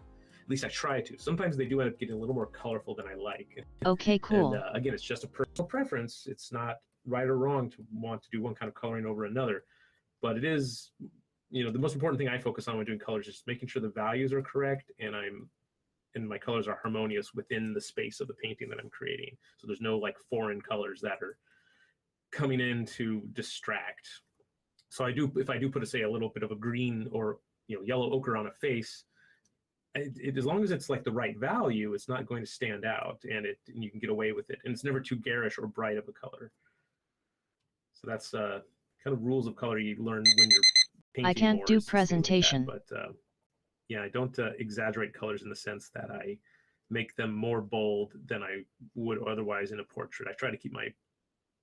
At least I try to. Sometimes they do end up getting a little more colorful than I like. Okay, cool. And again, it's just a personal preference. It's not right or wrong to want to do one kind of coloring over another. But it is, the most important thing I focus on when doing colors is making sure the values are correct and my colors are harmonious within the space of the painting that I'm creating. So there's no like foreign colors that are coming in to distract. So if I do put a little bit of a green or yellow ochre on a face, as long as it's like the right value, it's not going to stand out, and you can get away with it, and it's never too garish or bright of a color. So that's kind of rules of color you learn when you're painting. I can't more, do is things like presentation. that. But yeah, I don't exaggerate colors in the sense that I make them more bold than I would otherwise in a portrait. I try to keep my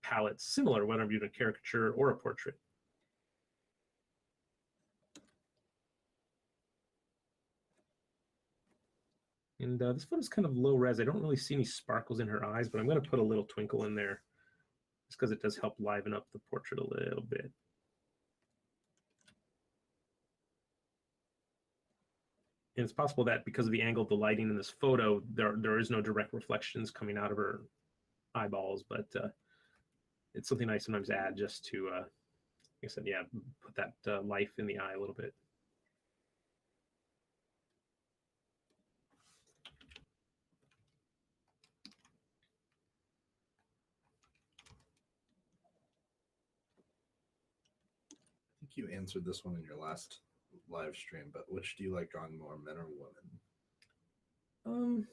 palette similar whether I'm doing a caricature or a portrait. And this photo's kind of low res. I don't really see any sparkles in her eyes, but I'm going to put a little twinkle in there just because it does help liven up the portrait a little bit. And it's possible that because of the angle of the lighting in this photo, there is no direct reflections coming out of her eyeballs, but it's something I sometimes add just to, like I said, yeah, put that life in the eye a little bit. I think you answered this one in your last live stream, but which do you like drawing more, men or women?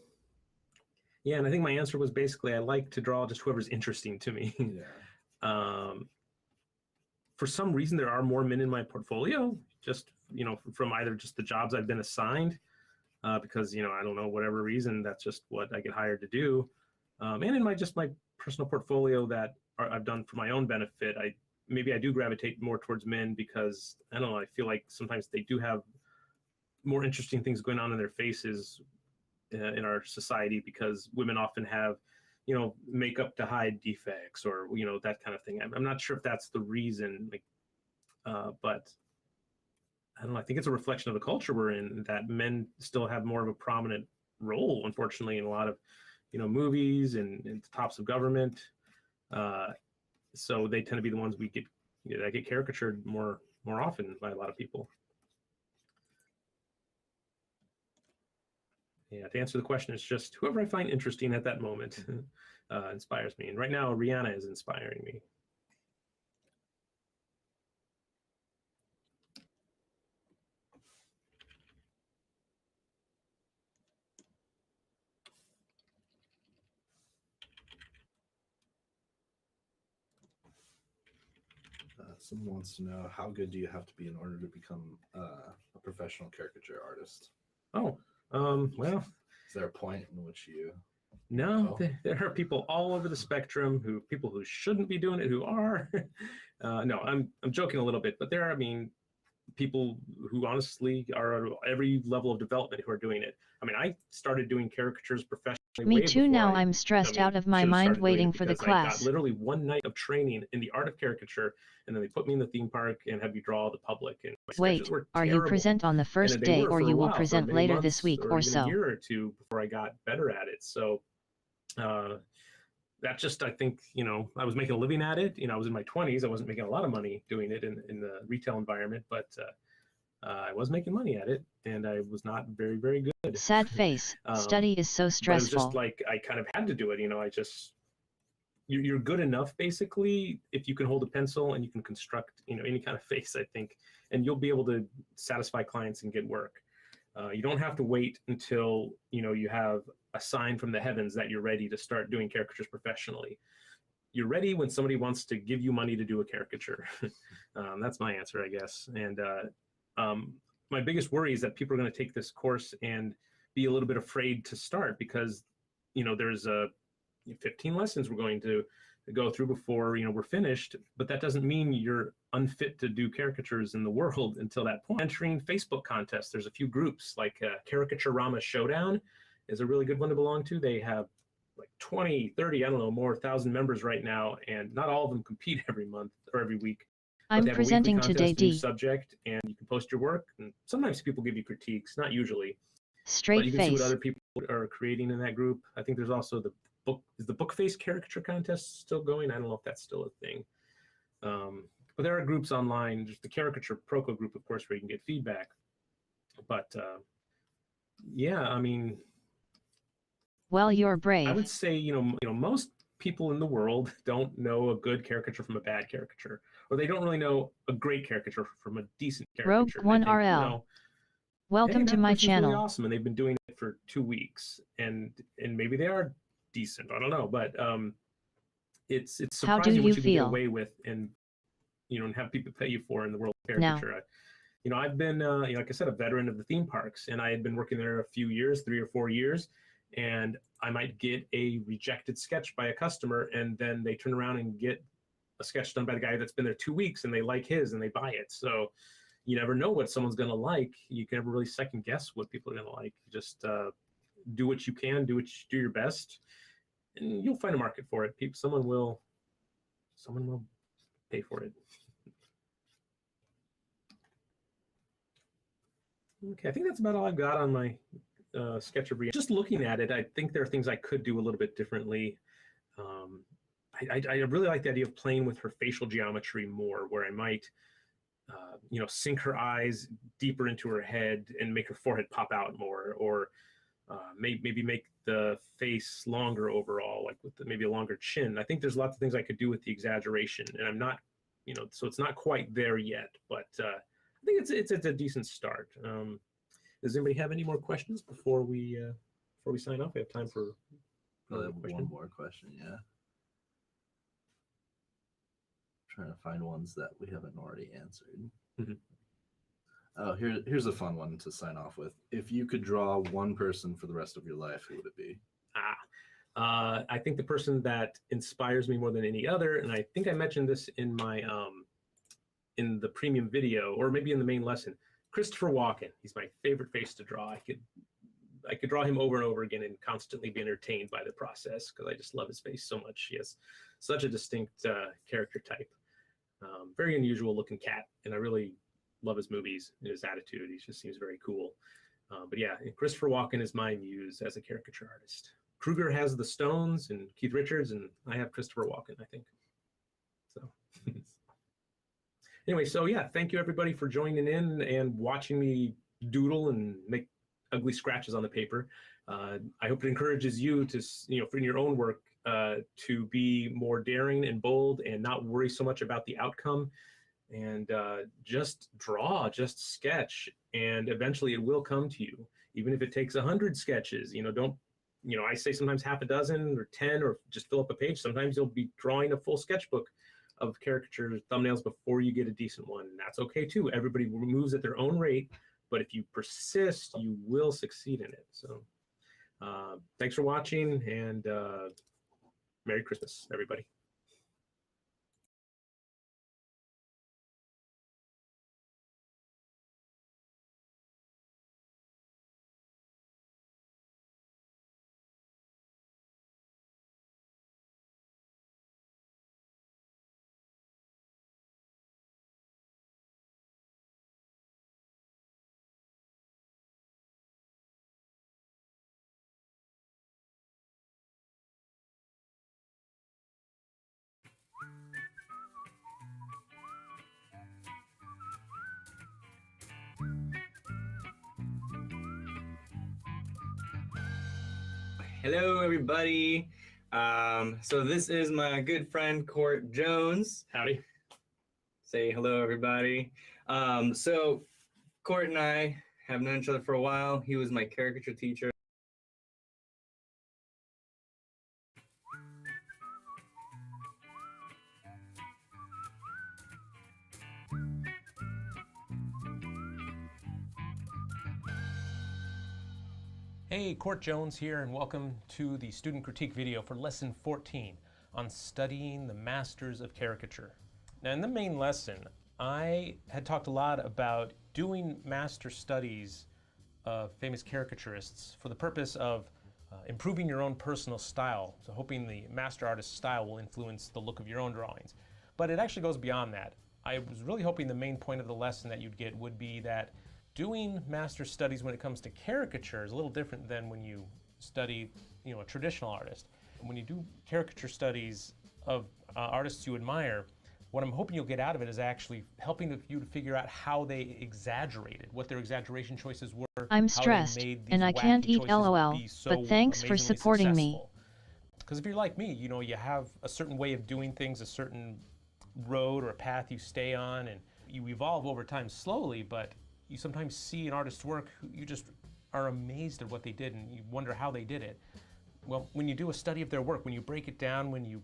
Yeah, and I think my answer was basically I like to draw just whoever's interesting to me. Yeah. For some reason, there are more men in my portfolio, just from either just the jobs I've been assigned, because I don't know, whatever reason, that's just what I get hired to do, and in my personal portfolio that I've done for my own benefit, maybe I do gravitate more towards men because I don't know, I feel like sometimes they do have more interesting things going on in their faces in our society, because women often have makeup to hide defects or that kind of thing. I'm not sure if that's the reason, but I don't know, I think it's a reflection of the culture we're in, that men still have more of a prominent role, unfortunately, in a lot of movies and the tops of government, so they tend to be the ones that get caricatured more often by a lot of people. Yeah, to answer the question, it's just whoever I find interesting at that moment inspires me. And right now, Rihanna is inspiring me. Someone wants to know, how good do you have to be in order to become a professional caricature artist? Oh, well. Is there a point in which you... No, there are people all over the spectrum, people who shouldn't be doing it, who are. No, I'm joking a little bit, but there are, people who honestly are at every level of development who are doing it. I started doing caricatures professionally. Me too. Now I'm stressed out of my mind waiting for the class. I got literally one night of training in the art of caricature, and then they put me in the theme park and have you draw the public. And wait, are you present on the first day, or you will present later this week or so? A year or two before I got better at it. So that just, I think, I was making a living at it. I was in my 20s. I wasn't making a lot of money doing it in the retail environment, but I was making money at it, and I was not very, very good. Sad face. Study is so stressful. But it was just like I kind of had to do it. You're good enough, basically, if you can hold a pencil and you can construct, any kind of face, I think, and you'll be able to satisfy clients and get work. You don't have to wait until you have a sign from the heavens that you're ready to start doing caricatures professionally. You're ready when somebody wants to give you money to do a caricature. That's my answer, I guess. And my biggest worry is that people are going to take this course and be a little bit afraid to start because, there's 15 lessons we're going to go through before, we're finished. But that doesn't mean you're unfit to do caricatures in the world until that point. Entering Facebook contests, there's a few groups like Caricature Showdown is a really good one to belong to. They have like 20, 30, I don't know, more 1,000 members right now, and not all of them compete every month or every week. I'm presenting today D subject, and you can post your work, and sometimes people give you critiques, not usually. Straight but you can face. see what other people are creating in that group. I think there's also the book face caricature contest still going? I don't know if that's still a thing. But there are groups online, just the Caricature Proco group, of course, where you can get feedback. But yeah, I mean, well, you're brave. I would say, most people in the world don't know a good caricature from a bad caricature, or they don't really know a great caricature from a decent caricature. Rogue One RL. Welcome to my channel. Really awesome, and they've been doing it for 2 weeks, and maybe they are decent. I don't know, but it's surprising what you can get away with, and and have people pay you for in the world of caricature. I've been like I said, a veteran of the theme parks, and I had been working there a few years, 3 or 4 years, and I might get a rejected sketch by a customer, and then they turn around and get a sketch done by the guy that's been there 2 weeks, and they like his and they buy it. So you never know what someone's going to like. You can never really second guess what people are going to like. Just do what you can, do your best, and you'll find a market for it. Someone will pay for it. Okay, I think that's about all I've got on my sketch of Rihanna. Just looking at it, I think there are things I could do a little bit differently. I really like the idea of playing with her facial geometry more, where I might sink her eyes deeper into her head and make her forehead pop out more, or maybe make the face longer overall, like with maybe a longer chin. I think there's lots of things I could do with the exaggeration, and I'm not, so it's not quite there yet, but I think it's a decent start. Does anybody have any more questions before we sign off? We have time for one more question. Yeah. Trying to find ones that we haven't already answered. Mm-hmm. Oh, here's a fun one to sign off with. If you could draw one person for the rest of your life, who would it be? I think the person that inspires me more than any other, and I think I mentioned this in my in the premium video, or maybe in the main lesson, Christopher Walken. He's my favorite face to draw. I could draw him over and over again and constantly be entertained by the process, because I just love his face so much. He has such a distinct character type. Very unusual looking cat, and I really love his movies and his attitude. He just seems very cool. But yeah, Christopher Walken is my muse as a caricature artist. Kruger has the Stones and Keith Richards, and I have Christopher Walken, I think. So anyway, so yeah, thank you everybody for joining in and watching me doodle and make ugly scratches on the paper. I hope it encourages you to, in your own work, to be more daring and bold and not worry so much about the outcome, and just draw, just sketch, and eventually it will come to you, even if it takes 100 sketches. Don't, I say sometimes half a dozen or 10, or just fill up a page. Sometimes you'll be drawing a full sketchbook of caricature thumbnails before you get a decent one, and that's okay too. Everybody moves at their own rate, but if you persist, you will succeed in it. So thanks for watching, and Merry Christmas, everybody. Hello, everybody. So this is my good friend, Court Jones. Howdy. Say hello, everybody. So Court and I have known each other for a while. He was my caricature teacher. Hey, Court Jones here, and welcome to the student critique video for lesson 14 on studying the masters of caricature. Now, in the main lesson, I had talked a lot about doing master studies of famous caricaturists for the purpose of improving your own personal style, so hoping the master artist's style will influence the look of your own drawings. But it actually goes beyond that. I was really hoping the main point of the lesson that you'd get would be that doing master studies when it comes to caricature is a little different than when you study, a traditional artist. When you do caricature studies of artists you admire, what I'm hoping you'll get out of it is actually helping you to figure out how they exaggerated, what their exaggeration choices were. I'm stressed, and I can't eat LOL, but thanks for supporting me. Because if you're like me, you have a certain way of doing things, a certain road or a path you stay on, and you evolve over time slowly, but you sometimes see an artist's work, you just are amazed at what they did and you wonder how they did it. Well, when you do a study of their work, when you break it down, when you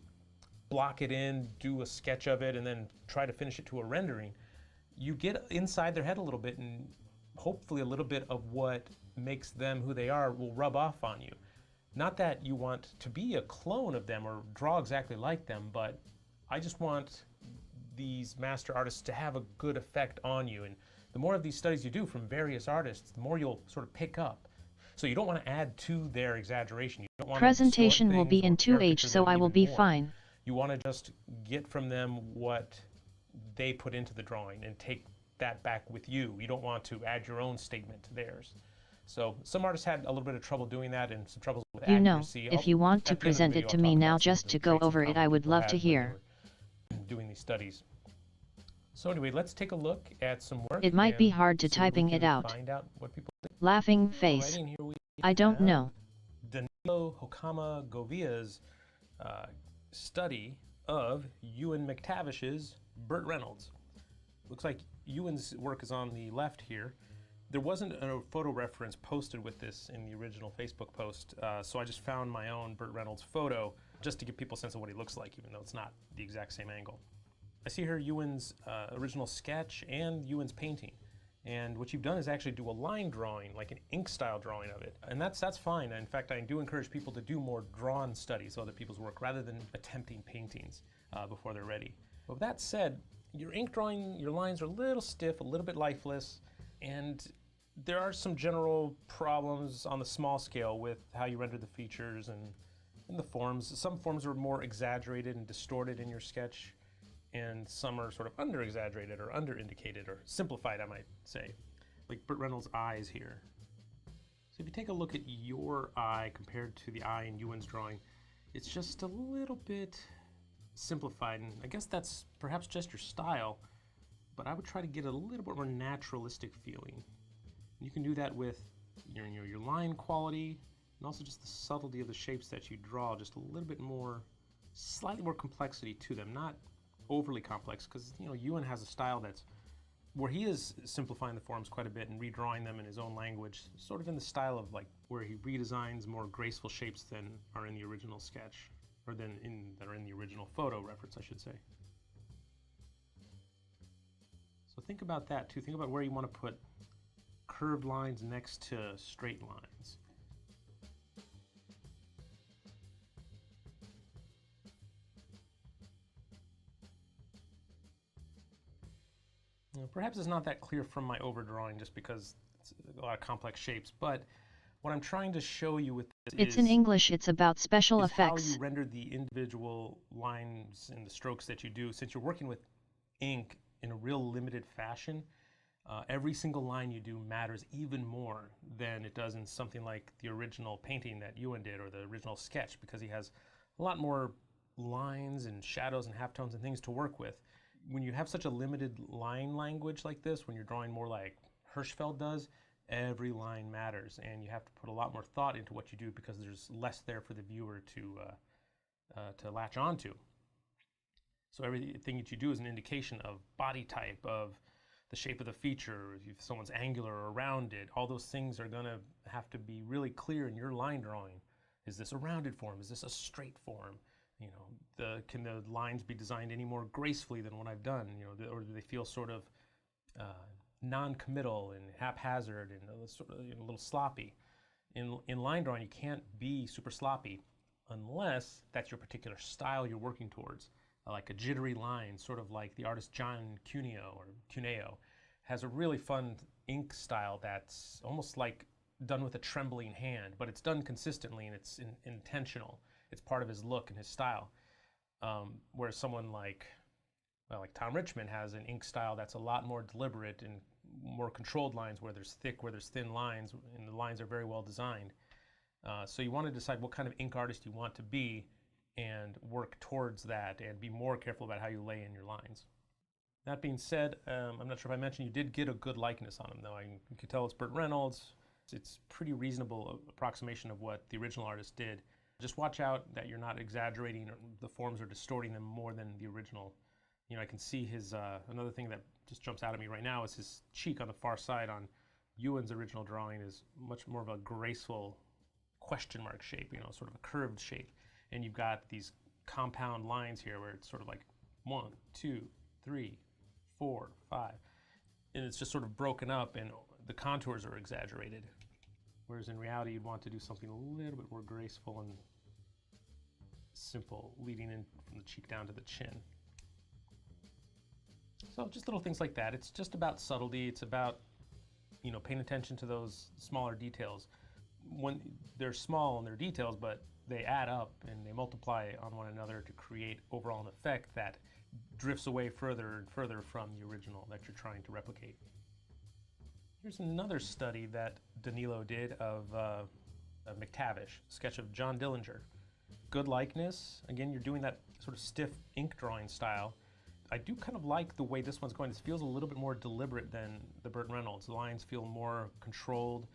block it in, do a sketch of it, and then try to finish it to a rendering, you get inside their head a little bit, and hopefully a little bit of what makes them who they are will rub off on you. Not that you want to be a clone of them or draw exactly like them, but I just want these master artists to have a good effect on you. And the more of these studies you do from various artists, the more you'll sort of pick up. So you don't want to add to their exaggeration. You don't want Presentation will be in 2H, so I will be fine. You want to just get from them what they put into the drawing and take that back with you. You don't want to add your own statement to theirs. So some artists had a little bit of trouble doing that and some trouble with accuracy. If you want to present it to me now just to go over it, I would love to hear. Doing these studies. So anyway, let's take a look at some work. It might be hard to typing it out. Find out what people think. Laughing face. I don't know. Danilo Hokama Govia's study of Ewan McTavish's Burt Reynolds. Looks like Ewan's work is on the left here. There wasn't a photo reference posted with this in the original Facebook post, so I just found my own Burt Reynolds photo just to give people a sense of what he looks like, even though it's not the exact same angle. I see here Ewan's original sketch and Ewan's painting. And what you've done is actually do a line drawing, like an ink style drawing of it. And that's fine. In fact, I do encourage people to do more drawn studies of other people's work rather than attempting paintings before they're ready. But with that said, your ink drawing, your lines are a little stiff, a little bit lifeless, and there are some general problems on the small scale with how you render the features and the forms. Some forms are more exaggerated and distorted in your sketch, and some are sort of under-exaggerated or under-indicated or simplified, I might say, like Burt Reynolds' eyes here. So if you take a look at your eye compared to the eye in Ewan's drawing, it's just a little bit simplified, and I guess that's perhaps just your style, but I would try to get a little bit more naturalistic feeling. You can do that with your line quality and also just the subtlety of the shapes that you draw, just a little bit more, slightly more complexity to them, not overly complex, because Ewan has a style that's where he is simplifying the forms quite a bit and redrawing them in his own language, sort of in the style of like where he redesigns more graceful shapes than are in the original sketch, or that are in the original photo reference, I should say. So think about that too. Think about where you want to put curved lines next to straight lines. Perhaps it's not that clear from my overdrawing just because it's a lot of complex shapes, but what I'm trying to show you with this It's in English, it's about special effects. How you render the individual lines and the strokes that you do. Since you're working with ink in a real limited fashion, every single line you do matters even more than it does in something like the original painting that Ewan did or the original sketch, because he has a lot more lines and shadows and halftones and things to work with. When you have such a limited line language like this, when you're drawing more like Hirschfeld does, every line matters, and you have to put a lot more thought into what you do because there's less there for the viewer to latch onto. So everything that you do is an indication of body type, of the shape of the feature, if someone's angular or rounded, all those things are going to have to be really clear in your line drawing. Is this a rounded form? Is this a straight form? You know, can the lines be designed any more gracefully than what I've done? You know, or do they feel sort of non-committal and haphazard and sort of, you know, a little sloppy? In line drawing, you can't be super sloppy unless that's your particular style you're working towards. Like a jittery line, sort of like the artist John Cuneo has a really fun ink style that's almost like done with a trembling hand, but it's done consistently and it's intentional. It's part of his look and his style. Whereas someone like Tom Richmond has an ink style that's a lot more deliberate and more controlled lines, where there's thick, where there's thin lines, and the lines are very well designed. So you want to decide what kind of ink artist you want to be and work towards that and be more careful about how you lay in your lines. That being said, I'm not sure if I mentioned, you did get a good likeness on him, though. You can tell it's Burt Reynolds. It's pretty reasonable approximation of what the original artist did. Just watch out that you're not exaggerating or the forms are distorting them more than the original. You know, I can see his, another thing that just jumps out at me right now is his cheek on the far side on Ewan's original drawing is much more of a graceful question mark shape, you know, sort of a curved shape. And you've got these compound lines here where it's sort of like 1, 2, 3, 4, 5. And it's just sort of broken up and the contours are exaggerated. Whereas in reality, you'd want to do something a little bit more graceful and simple, leading in from the cheek down to the chin. So just little things like that. It's just about subtlety. It's about, you know, paying attention to those smaller details. When they're small in their details, but they add up and they multiply on one another to create overall an effect that drifts away further and further from the original that you're trying to replicate. Here's another study that Danilo did of McTavish, a sketch of John Dillinger. Good likeness. Again, you're doing that sort of stiff ink drawing style. I do kind of like the way this one's going. This feels a little bit more deliberate than the Burt Reynolds. The lines feel more controlled,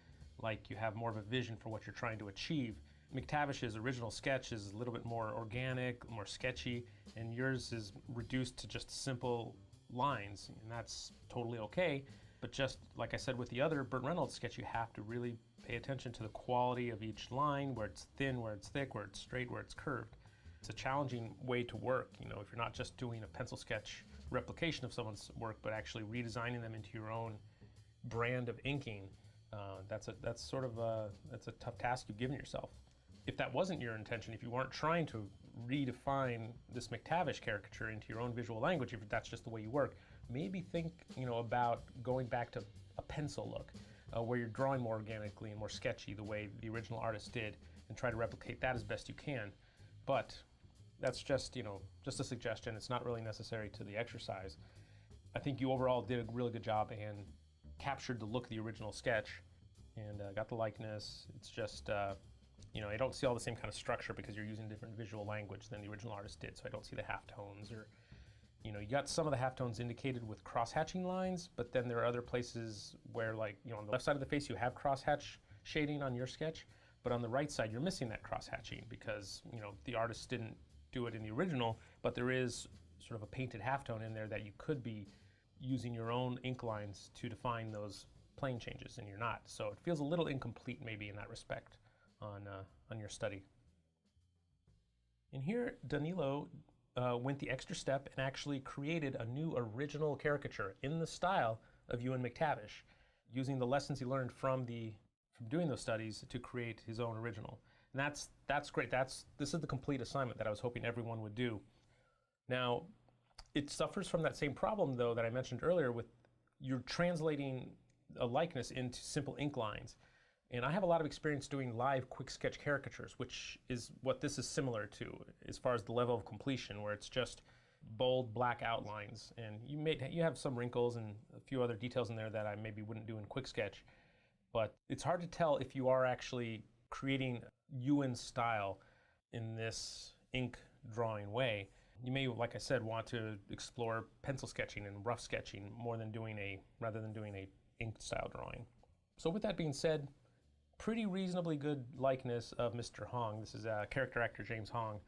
like you have more of a vision for what you're trying to achieve. McTavish's original sketch is a little bit more organic, more sketchy, and yours is reduced to just simple lines, and that's totally okay. But just like I said with the other Burt Reynolds sketch, you have to really pay attention to the quality of each line, where it's thin, where it's thick, where it's straight, where it's curved. It's a challenging way to work, you know, if you're not just doing a pencil sketch replication of someone's work, but actually redesigning them into your own brand of inking. That's a tough task you've given yourself. If that wasn't your intention, if you weren't trying to redefine this McTavish caricature into your own visual language, if that's just the way you work, maybe think, you know, about going back to a pencil look, where you're drawing more organically and more sketchy the way the original artist did, and try to replicate that as best you can. But that's just, you know, just a suggestion. It's not really necessary to the exercise. I think you overall did a really good job and captured the look of the original sketch and got the likeness. It's just, you know, I don't see all the same kind of structure because you're using different visual language than the original artist did, so I don't see the halftones or, you know, you got some of the halftones indicated with cross-hatching lines, but then there are other places where, like, you know, on the left side of the face you have cross-hatch shading on your sketch, but on the right side you're missing that cross-hatching because, you know, the artist didn't do it in the original, but there is sort of a painted halftone in there that you could be using your own ink lines to define those plane changes, and you're not. So it feels a little incomplete maybe in that respect on your study. And here Danilo went the extra step and actually created a new original caricature in the style of Ewan McTavish, using the lessons he learned from doing those studies to create his own original. And that's great. This is the complete assignment that I was hoping everyone would do. Now, it suffers from that same problem, though, that I mentioned earlier with you're translating a likeness into simple ink lines. And I have a lot of experience doing live quick sketch caricatures, which is what this is similar to as far as the level of completion, where it's just bold black outlines. And you have some wrinkles and a few other details in there that I maybe wouldn't do in quick sketch. But it's hard to tell if you are actually creating Ewan's style in this ink drawing way. You may, like I said, want to explore pencil sketching and rough sketching rather than doing a ink style drawing. So with that being said, pretty reasonably good likeness of Mr. Hong. This is character actor James Hong.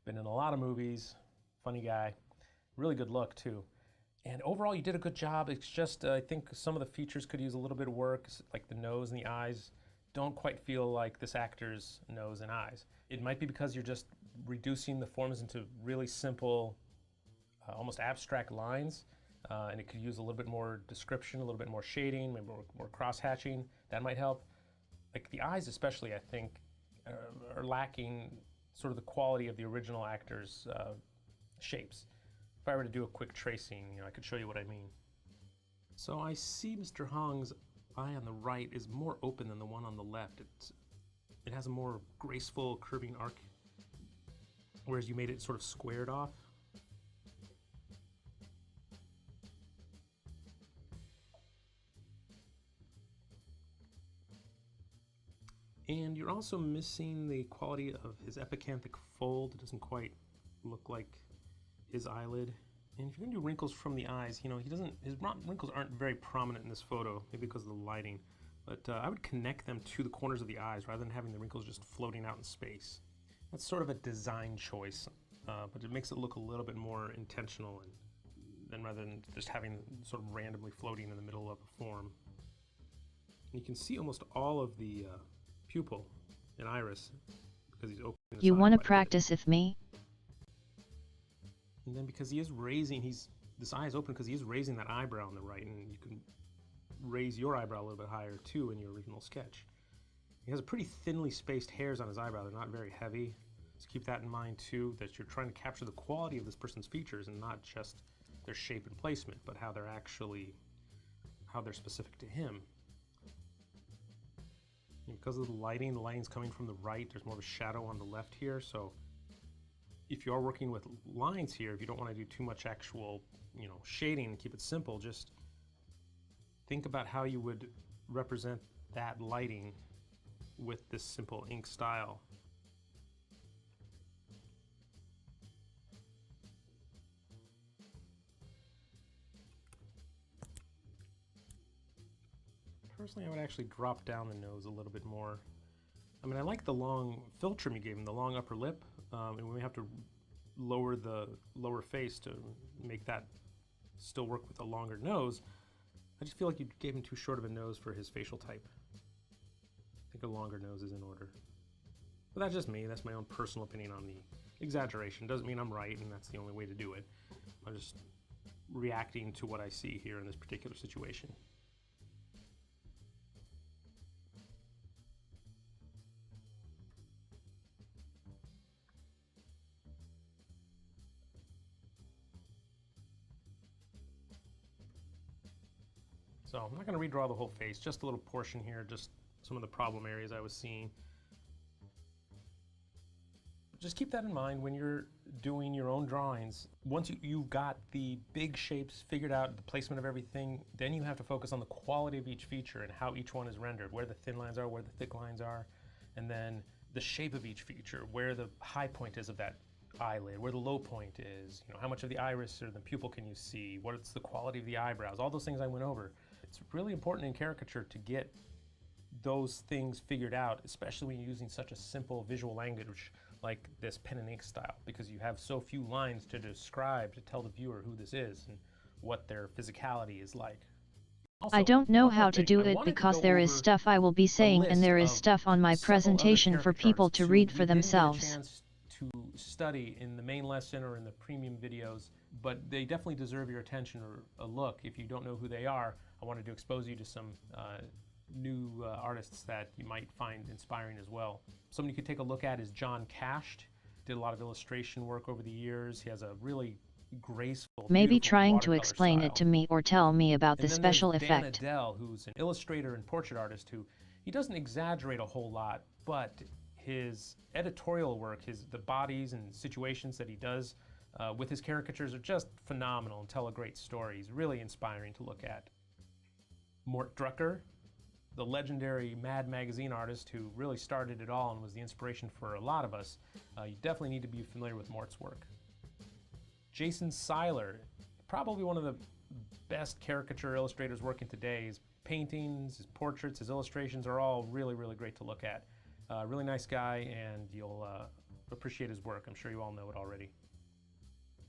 Been in a lot of movies, funny guy, really good look too. And overall, you did a good job. It's just, I think some of the features could use a little bit of work, like the nose and the eyes don't quite feel like this actor's nose and eyes. It might be because you're just reducing the forms into really simple, almost abstract lines, and it could use a little bit more description, a little bit more shading, maybe more cross-hatching. That might help. Like the eyes especially, I think, are lacking sort of the quality of the original actor's shapes. If I were to do a quick tracing, I could show you what I mean. So I see Mr. Hong's eye on the right is more open than the one on the left. It has a more graceful curving arc, whereas you made it sort of squared off. And you're also missing the quality of his epicanthic fold. It doesn't quite look like his eyelid. And if you're gonna do wrinkles from the eyes, his wrinkles aren't very prominent in this photo, maybe because of the lighting, but I would connect them to the corners of the eyes rather than having the wrinkles just floating out in space. That's sort of a design choice, but it makes it look a little bit more intentional than rather than just having sort of randomly floating in the middle of a form. And you can see almost all of the pupil and iris because he's opening his You eye wanna quite a bit. practice with me? And then because he is raising, this eye is open because he is raising that eyebrow on the right, and you can raise your eyebrow a little bit higher too in your original sketch. He has pretty thinly spaced hairs on his eyebrow. They're not very heavy. So keep that in mind too, that you're trying to capture the quality of this person's features and not just their shape and placement, but how they're specific to him. And because of the lighting's coming from the right, there's more of a shadow on the left here, so if you are working with lines here, if you don't want to do too much actual, shading and keep it simple, just think about how you would represent that lighting with this simple ink style. Personally, I would actually drop down the nose a little bit more. I mean, I like the long fill trim you gave him, the long upper lip, and we may have to lower the lower face to make that still work with a longer nose. I just feel like you gave him too short of a nose for his facial type. I think a longer nose is in order. But that's just me. That's my own personal opinion on the exaggeration. Doesn't mean I'm right, and that's the only way to do it. I'm just reacting to what I see here in this particular situation. So I'm not going to redraw the whole face, just a little portion here, just some of the problem areas I was seeing. Just keep that in mind when you're doing your own drawings. Once you've got the big shapes figured out, the placement of everything, then you have to focus on the quality of each feature and how each one is rendered, where the thin lines are, where the thick lines are, and then the shape of each feature, where the high point is of that eyelid, where the low point is, how much of the iris or the pupil can you see, what's the quality of the eyebrows, all those things I went over. It's really important in caricature to get those things figured out, especially when you're using such a simple visual language like this pen and ink style, because you have so few lines to describe to tell the viewer who this is and what their physicality is like. Also, I don't know one more how to thing. do I it wanted to because go there is over stuff I will be saying and there is list stuff on my several other presentation for caricature people artists to who read we for didn't get a themselves. chance to study in the main lesson or in the premium videos, but they definitely deserve your attention or a look. If you don't know who they are, I wanted to expose you to some new artists that you might find inspiring as well. Someone you could take a look at is John Casht. Did a lot of illustration work over the years. He has a really graceful, Maybe beautiful trying to watercolor explain style. it to me or tell me about the And then special there's effect. Dan Adele, who's an illustrator and portrait artist who, he doesn't exaggerate a whole lot, but his editorial work, the bodies and situations that he does with his caricatures are just phenomenal and tell a great story. He's really inspiring to look at. Mort Drucker, the legendary Mad magazine artist who really started it all and was the inspiration for a lot of us. You definitely need to be familiar with Mort's work. Jason Seiler, probably one of the best caricature illustrators working today. His paintings, his portraits, his illustrations are all really, really great to look at. Really nice guy, and you'll appreciate his work. I'm sure you all know it already.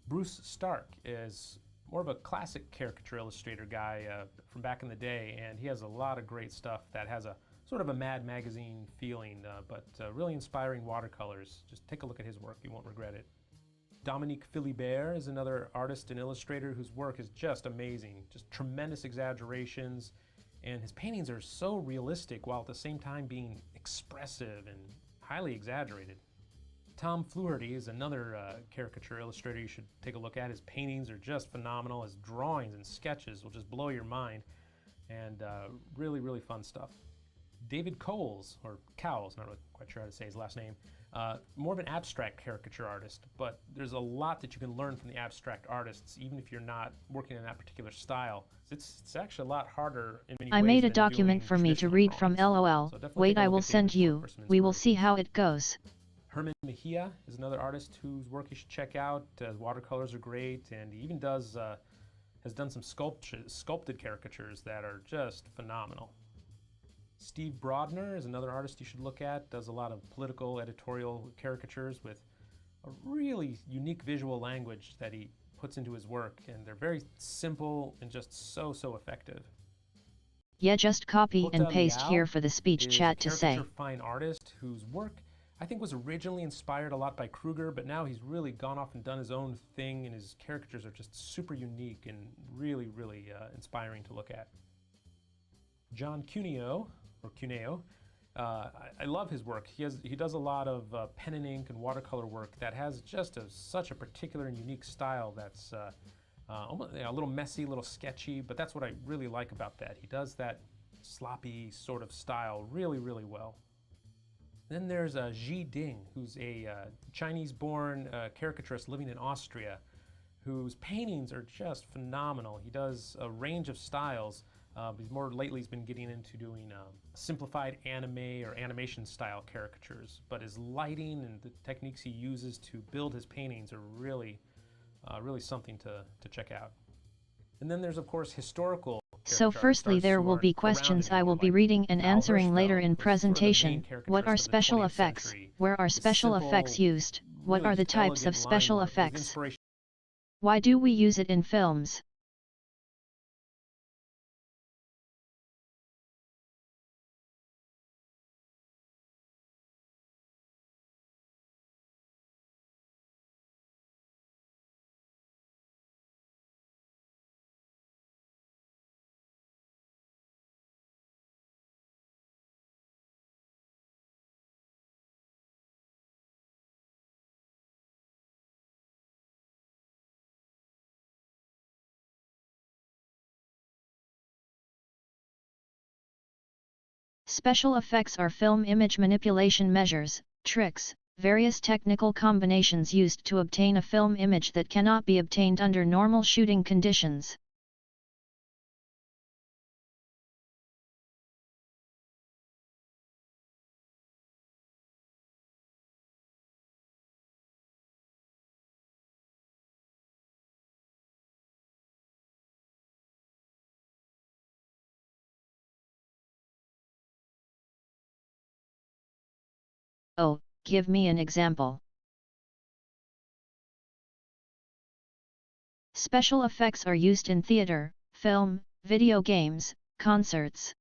Bruce Stark is more of a classic caricature illustrator guy from back in the day, and he has a lot of great stuff that has a sort of a Mad Magazine feeling, but really inspiring watercolors. Just take a look at his work, you won't regret it. Dominique Philibert is another artist and illustrator whose work is just amazing, just tremendous exaggerations, and his paintings are so realistic while at the same time being expressive and highly exaggerated. Tom Fluherty is another caricature illustrator you should take a look at. His paintings are just phenomenal. His drawings and sketches will just blow your mind, and really, really fun stuff. David Coles, or Cowles, not really quite sure how to say his last name, more of an abstract caricature artist, but there's a lot that you can learn from the abstract artists, even if you're not working in that particular style. It's actually a lot harder in many ways. I made a than document doing for me to traditional read from drawings. LOL. So definitely Wait, take a I look will at send David's work you. for some We will inspiration. see how it goes. Herman Mejia is another artist whose work you should check out. Watercolors are great, and he even has done some sculpted caricatures that are just phenomenal. Steve Brodner is another artist you should look at. Does a lot of political editorial caricatures with a really unique visual language that he puts into his work, and they're very simple and just so effective. Yeah, just copy and Hota paste Liao here for the speech is chat a to say. caricature fine artist whose work I think was originally inspired a lot by Kruger, but now he's really gone off and done his own thing, and his caricatures are just super unique and really, really inspiring to look at. John Cuneo, or Cuneo, I love his work. He does a lot of pen and ink and watercolor work that has just such a particular and unique style that's almost, a little messy, a little sketchy, but that's what I really like about that. He does that sloppy sort of style really, really well. Then there's Ji Ding, who's a Chinese-born caricaturist living in Austria, whose paintings are just phenomenal. He does a range of styles. More lately he's been getting into doing simplified anime or animation style caricatures, but his lighting and the techniques he uses to build his paintings are really, really something to check out. And then there's, of course, historical. So firstly, there will be questions I will be reading and answering later in presentation. What are special effects? Where are special effects used? What are the types of special effects? Why do we use it in films? Special effects are film image manipulation measures, tricks, various technical combinations used to obtain a film image that cannot be obtained under normal shooting conditions. Oh, give me an example. Special effects are used in theater, film, video games, concerts.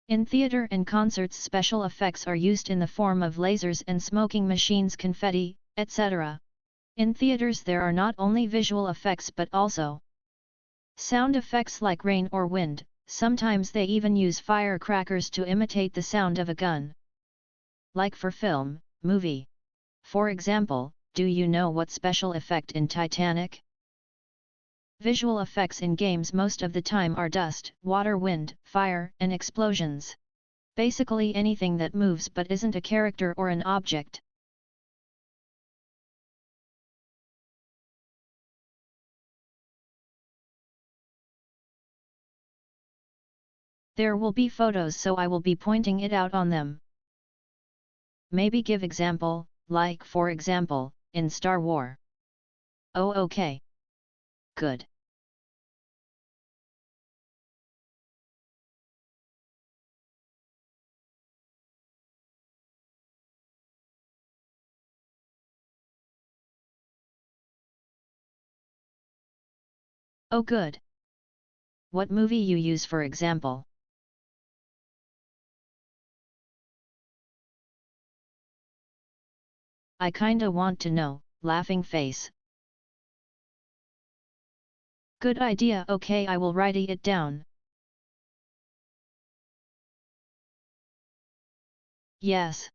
In theater and concerts, special effects are used in the form of lasers and smoking machines, confetti, etc. In theaters there are not only visual effects but also sound effects like rain or wind. Sometimes they even use firecrackers to imitate the sound of a gun. Like for film, movie. For example, do you know what special effect in Titanic? Visual effects in games most of the time are dust, water, wind, fire, and explosions. Basically anything that moves but isn't a character or an object. There will be photos, so I will be pointing it out on them. Maybe give example, like for example, in Star Wars. Oh, okay. Good. Oh, good. What movie you use for example? I kinda want to know, laughing face. Good idea. Okay, I will write it down. Yes.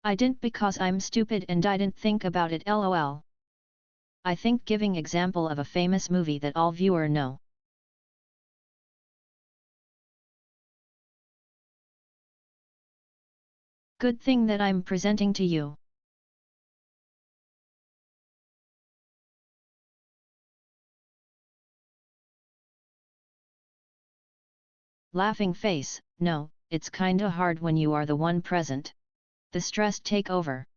I didn't because I'm stupid and I didn't think about it, lol. I think giving example of a famous movie that all viewer know. Good thing that I'm presenting to you. Laughing face, no, it's kinda hard when you are the one present. The stress take over.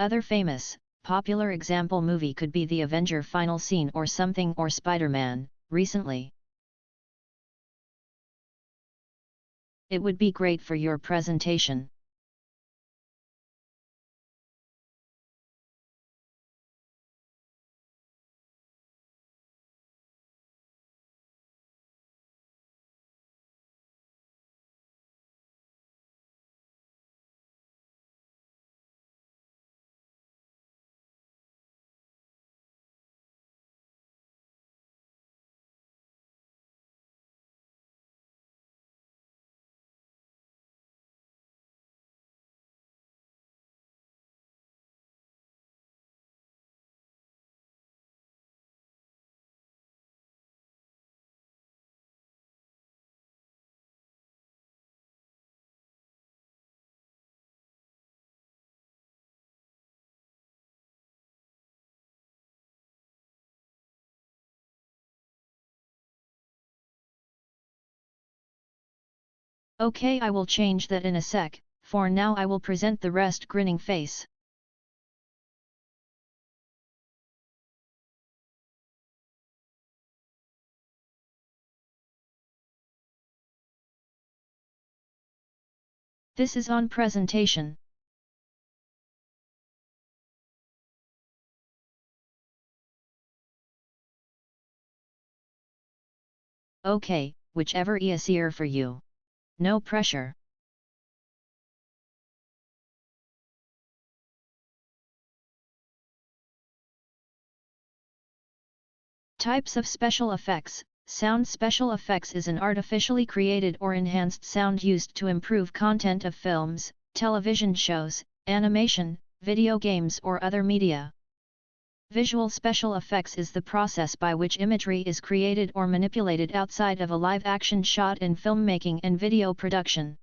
Other famous, popular example movie could be The Avenger final scene or something, or Spider-Man, recently. It would be great for your presentation. Okay, I will change that in a sec. For now I will present the rest grinning face. This is on presentation. Okay, whichever is easier for you. No pressure. Types of special effects. Sound special effects is an artificially created or enhanced sound used to improve content of films, television shows, animation, video games or other media. Visual special effects is the process by which imagery is created or manipulated outside of a live-action shot in filmmaking and video production.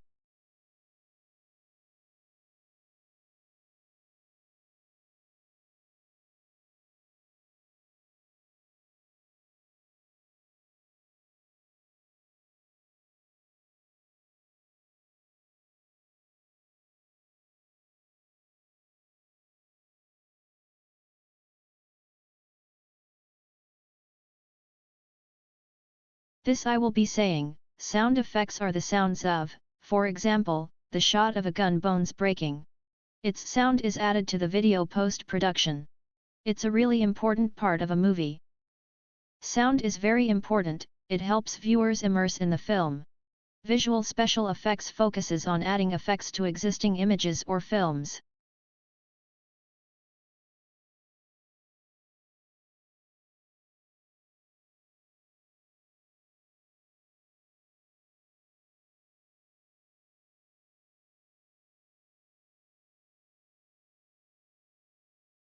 This I will be saying. Sound effects are the sounds of, for example, the shot of a gun bones breaking. Its sound is added to the video post-production. It's a really important part of a movie. Sound is very important, it helps viewers immerse in the film. Visual special effects focuses on adding effects to existing images or films.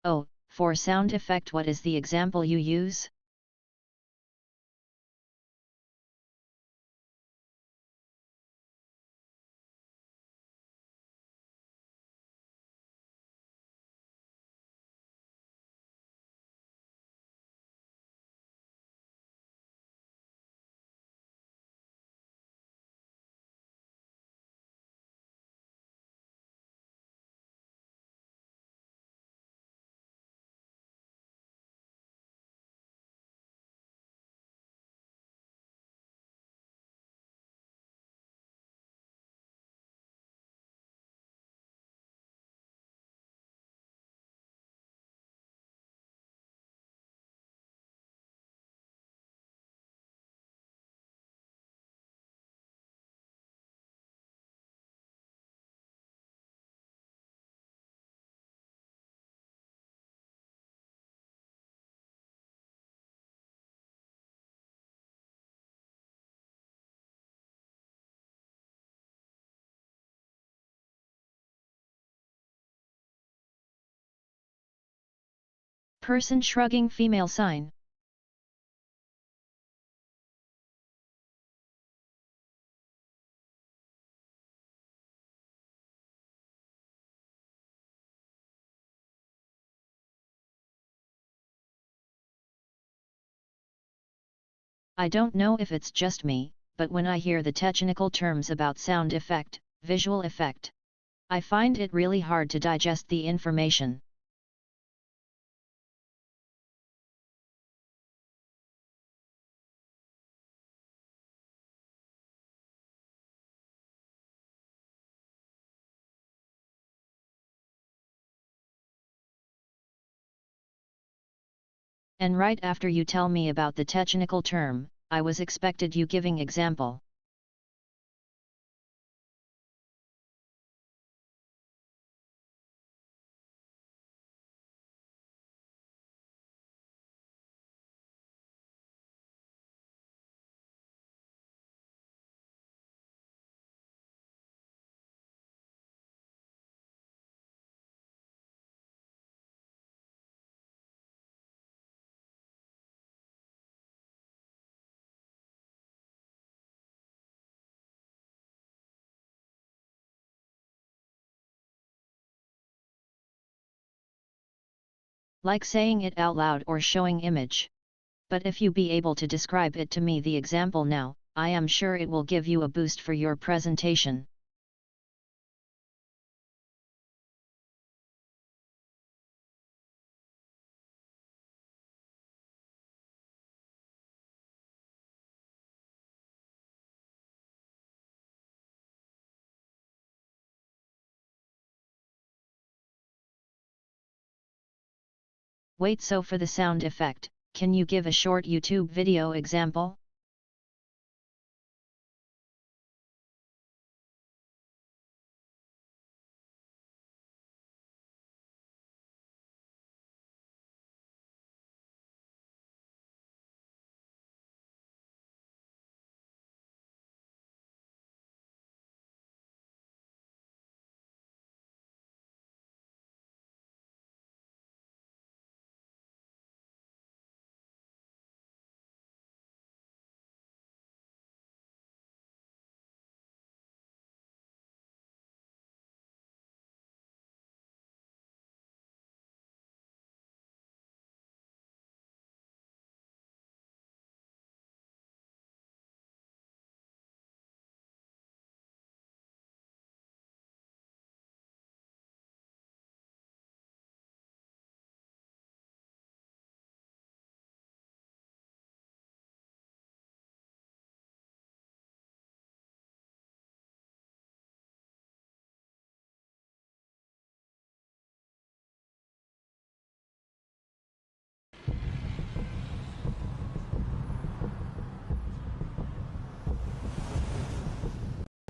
Oh, for sound effect, what is the example you use? Person shrugging, female sign. I don't know if it's just me, but when I hear the technical terms about sound effect, visual effect, I find it really hard to digest the information. And right after you tell me about the technical term, I was expected you giving example. Like saying it out loud or showing image. But if you be able to describe it to me the example now, I am sure it will give you a boost for your presentation. Wait, so for the sound effect, can you give a short YouTube video example?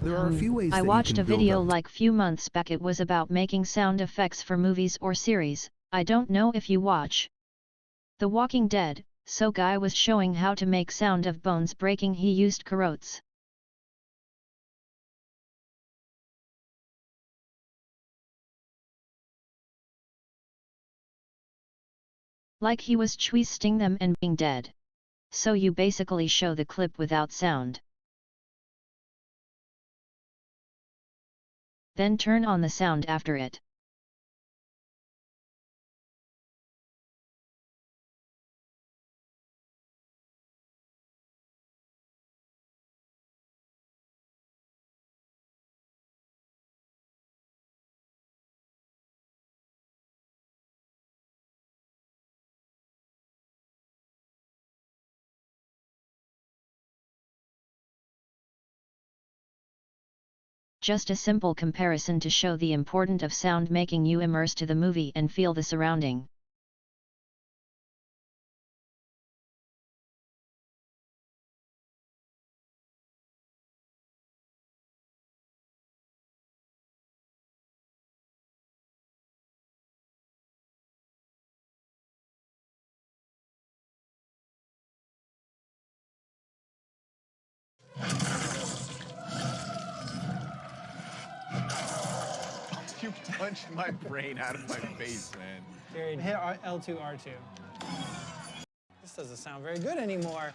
There are a few ways I that watched you can a video build up. like few months back. It was about making sound effects for movies or series. I don't know if you watch The Walking Dead, so guy was showing how to make sound of bones breaking. He used carottes. Like he was twisting them and being dead. So you basically show the clip without sound. Then turn on the sound after it. Just a simple comparison to show the importance of sound, making you immerse to the movie and feel the surrounding. You punched my brain out of my face, man. Period. Hit L2, R2. This doesn't sound very good anymore.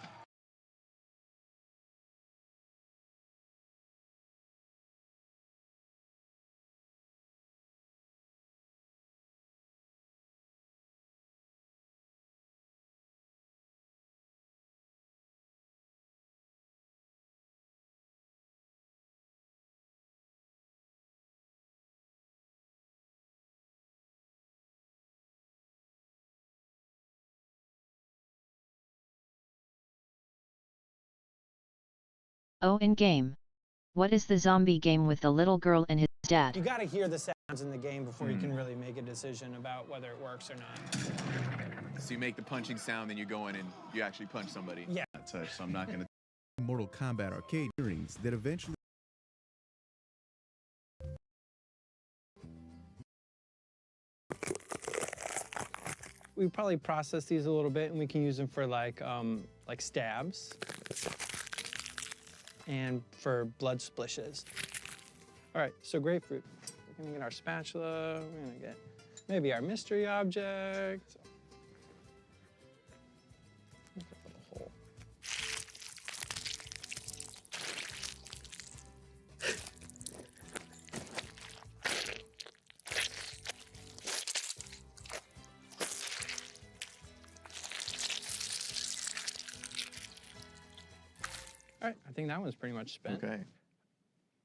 Oh, in game. What is the zombie game with the little girl and his dad? You gotta hear the sounds in the game before you can really make a decision about whether it works or not. So you make the punching sound, then you go in and you actually punch somebody. Yeah. Touch, so I'm not going to. Mortal Kombat arcade earrings that eventually. We probably process these a little bit, and we can use them for like stabs and for blood splishes. All right, so grapefruit. We're gonna get our spatula. We're gonna get maybe our mystery object. Look at the little hole. All right, I think that one's pretty much spent. Okay.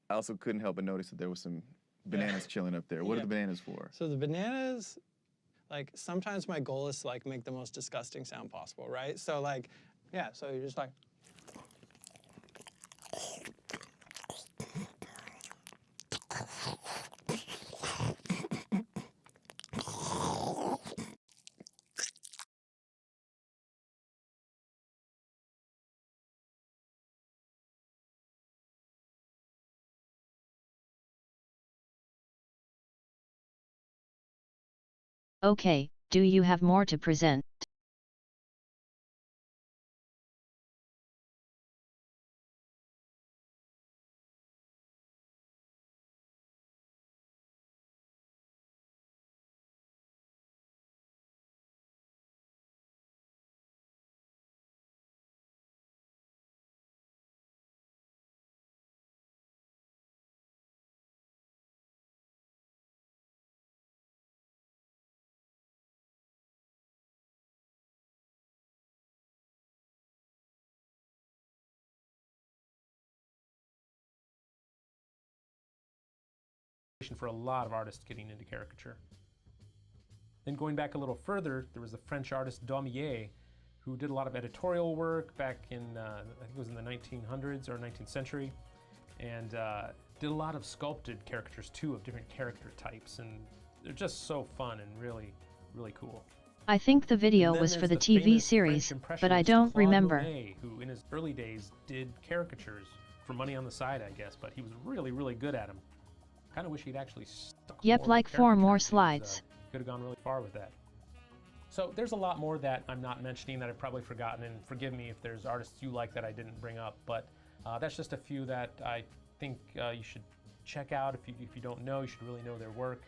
I also couldn't help but notice that there was some bananas chilling up there. What are Yeah. the bananas for? So the bananas, like sometimes my goal is to like make the most disgusting sound possible, right? So like, yeah, so you're just like. Okay, do you have more to present? For a lot of artists getting into caricature. Then going back a little further, there was the French artist Dominique, who did a lot of editorial work back in, I think it was in the 1900s or 19th century, and did a lot of sculpted caricatures too of different character types, and they're just so fun and really, really cool. I think the video was for the TV series, but I don't remember. Monet, who in his early days did caricatures for money on the side, I guess, but he was really, really good at them. Kind of wish he'd actually stuck Yep, more like with 4 more caricatures. slides. Could have gone really far with that. So there's a lot more that I'm not mentioning that I've probably forgotten, and forgive me if there's artists you like that I didn't bring up, but that's just a few that I think you should check out. If you don't know, you should really know their work.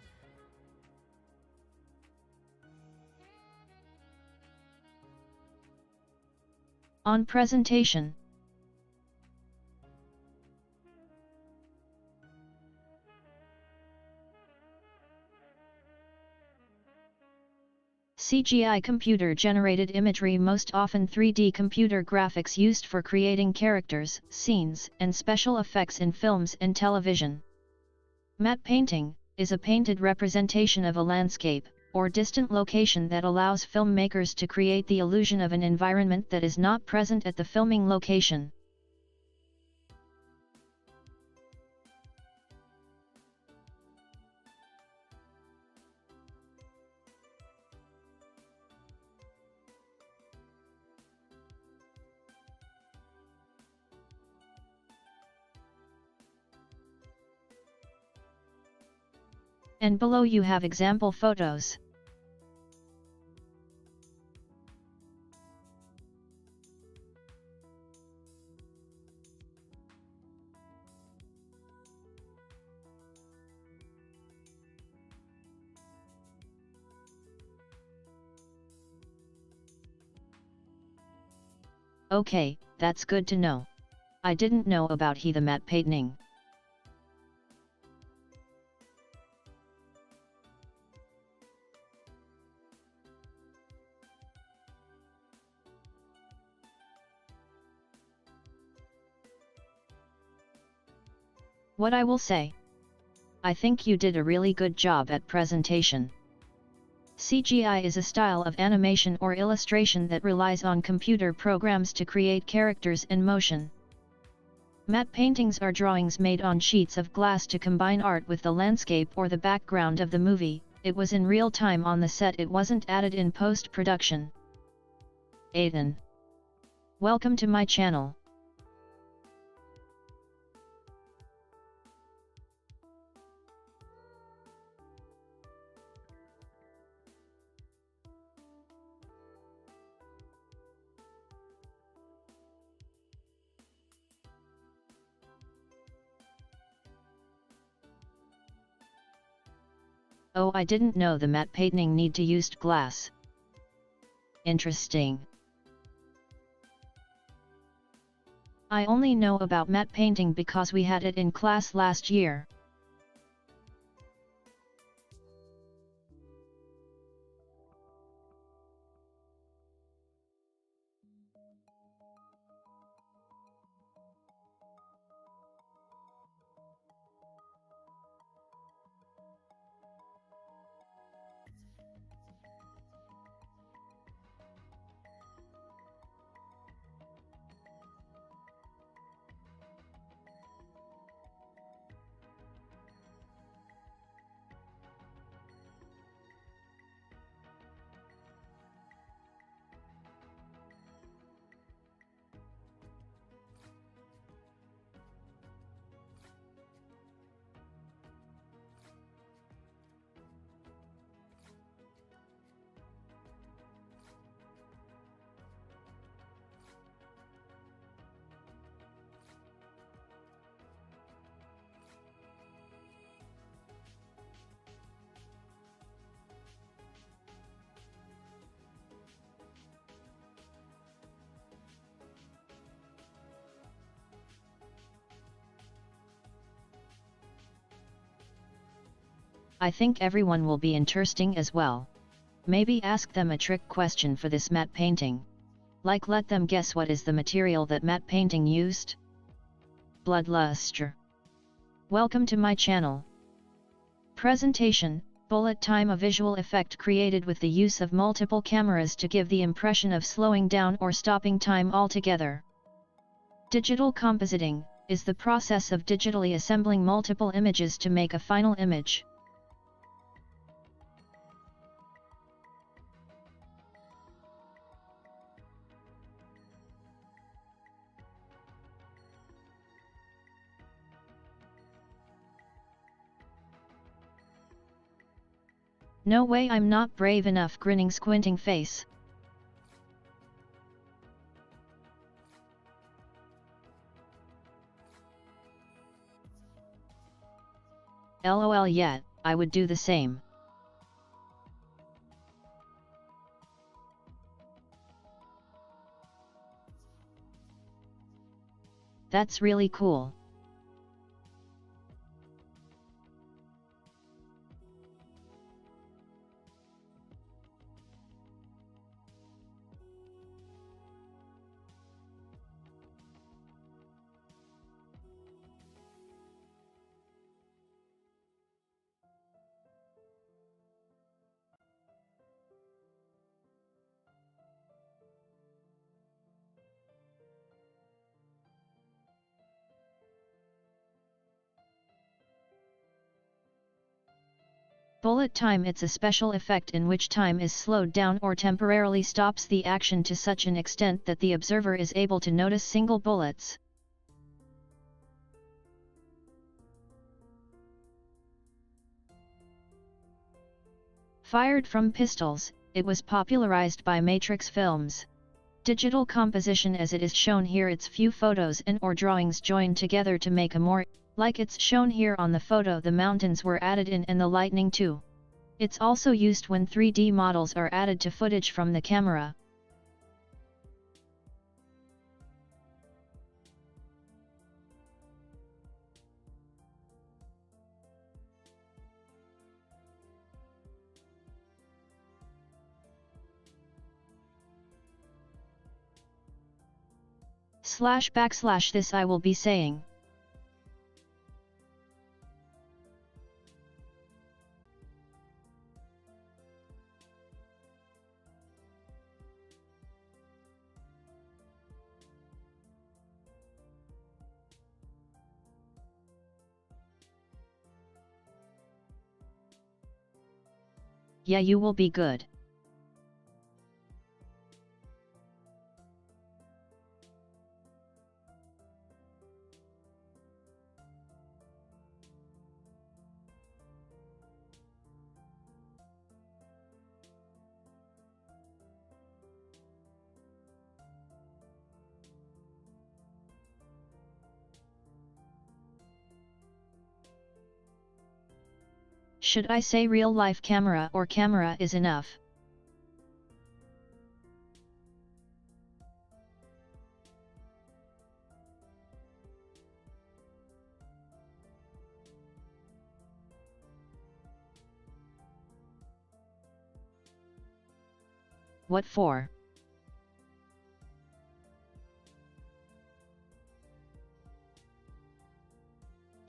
On presentation. CGI computer-generated imagery, most often 3D computer graphics used for creating characters, scenes, and special effects in films and television. Matte painting is a painted representation of a landscape or distant location that allows filmmakers to create the illusion of an environment that is not present at the filming location. And below you have example photos. Okay, that's good to know. I didn't know about the matte painting. What I will say? I think you did a really good job at presentation. CGI is a style of animation or illustration that relies on computer programs to create characters in motion. Matte paintings are drawings made on sheets of glass to combine art with the landscape or the background of the movie. It was in real time on the set, it wasn't added in post-production. Aiden. Welcome to my channel. Oh, I didn't know the matte painting need to use glass. Interesting. I only know about matte painting because we had it in class last year. I think everyone will be interesting as well. Maybe ask them a trick question for this matte painting. Like let them guess what is the material that matte painting used? Bloodluster. Welcome to my channel. Presentation, bullet time, a visual effect created with the use of multiple cameras to give the impression of slowing down or stopping time altogether. Digital compositing is the process of digitally assembling multiple images to make a final image. No way, I'm not brave enough. Grinning squinting face. LOL, yet, I would do the same. That's really cool. Bullet time. It's a special effect in which time is slowed down or temporarily stops the action to such an extent that the observer is able to notice single bullets. Fired from pistols, it was popularized by Matrix films. Digital composition as it is shown here, its few photos and or drawings joined together to make a more, like it's shown here on the photo, the mountains were added in and the lightning too. It's also used when 3D models are added to footage from the camera. // this I will be saying. Yeah, you will be good. Should I say real-life camera or camera is enough? What for?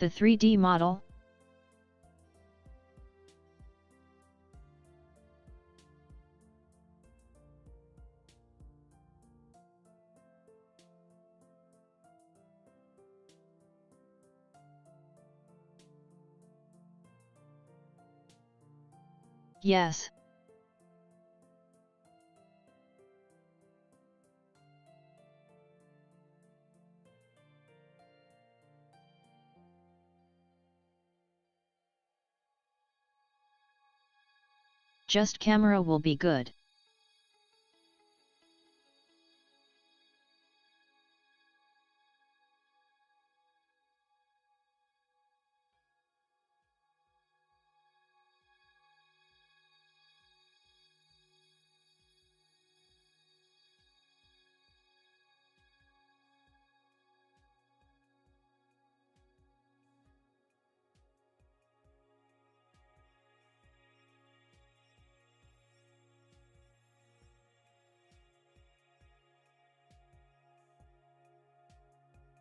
The 3D model? Yes. Just camera will be good.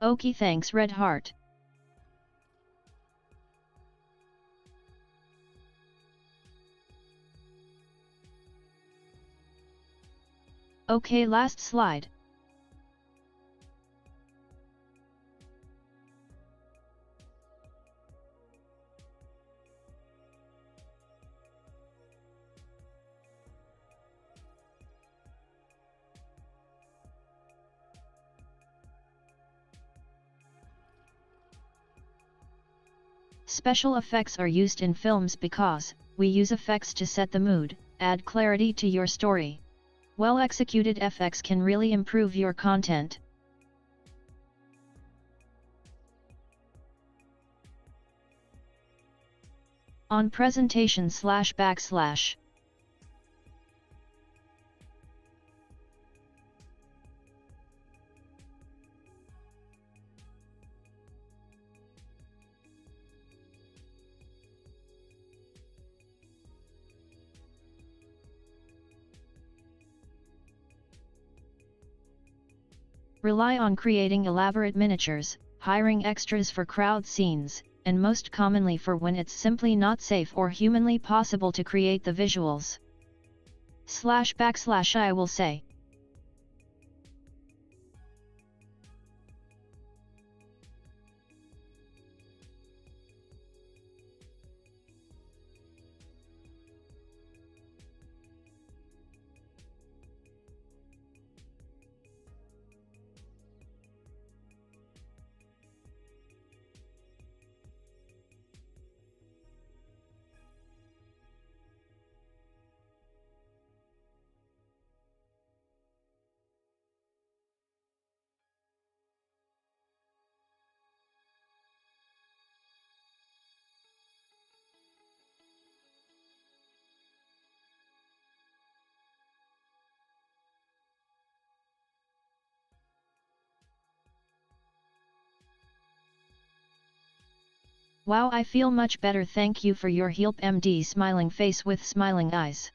Okie, thanks Red Heart. Okay, last slide. Special effects are used in films because we use effects to set the mood, add clarity to your story. Well-executed effects can really improve your content. On presentation //. Rely on creating elaborate miniatures, hiring extras for crowd scenes, and most commonly for when it's simply not safe or humanly possible to create the visuals. // I will say. Wow, I feel much better, thank you for your help MD. Smiling face with smiling eyes.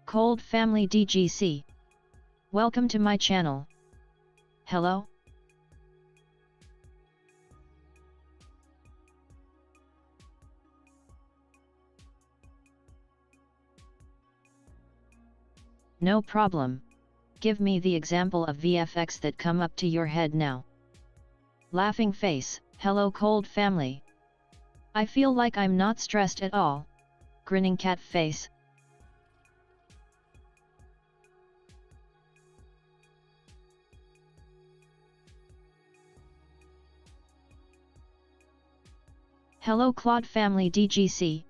Cold Family DGC. Welcome to my channel. Hello? No problem. Give me the example of VFX that come up to your head now. Laughing face, hello Cold Family. I feel like I'm not stressed at all. Grinning cat face. Hello Claude Family DGC.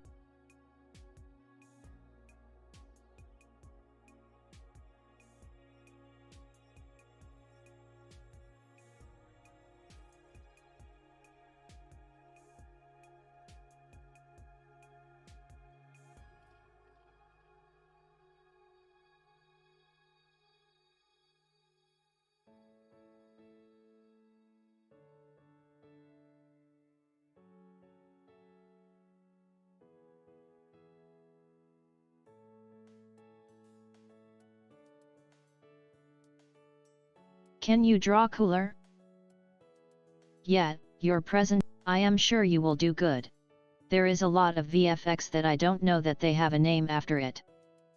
Can you draw cooler? Yeah, you're present. I am sure you will do good. There is a lot of VFX that I don't know that they have a name after it.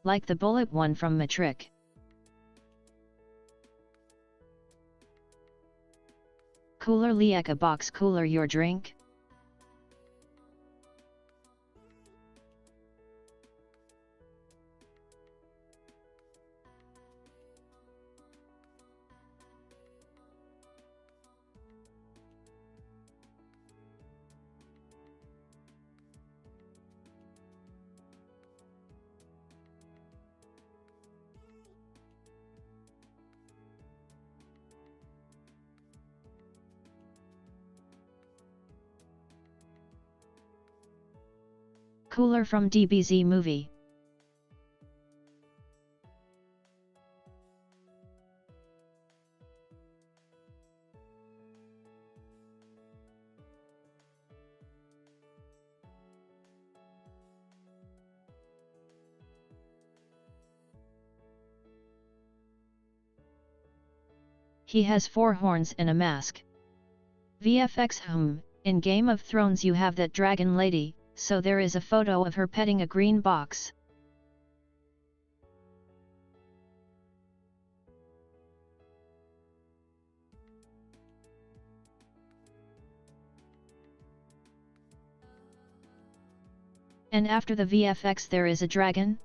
Like the bullet one from Matric. Cooler liek a box cooler your drink? Cooler from DBZ movie. He has 4 horns and a mask. VFX. In Game of Thrones you have that dragon lady, so there is a photo of her petting a green box. And after the VFX there is a dragon?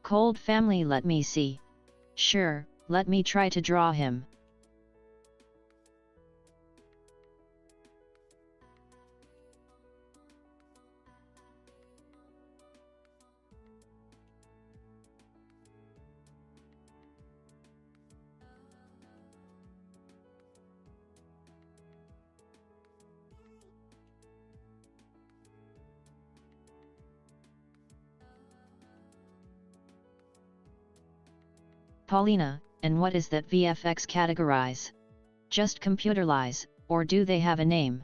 Cold family, let me see. Sure, let me try to draw him. Paulina, and what is that VFX categorize? Just computer lies, or do they have a name?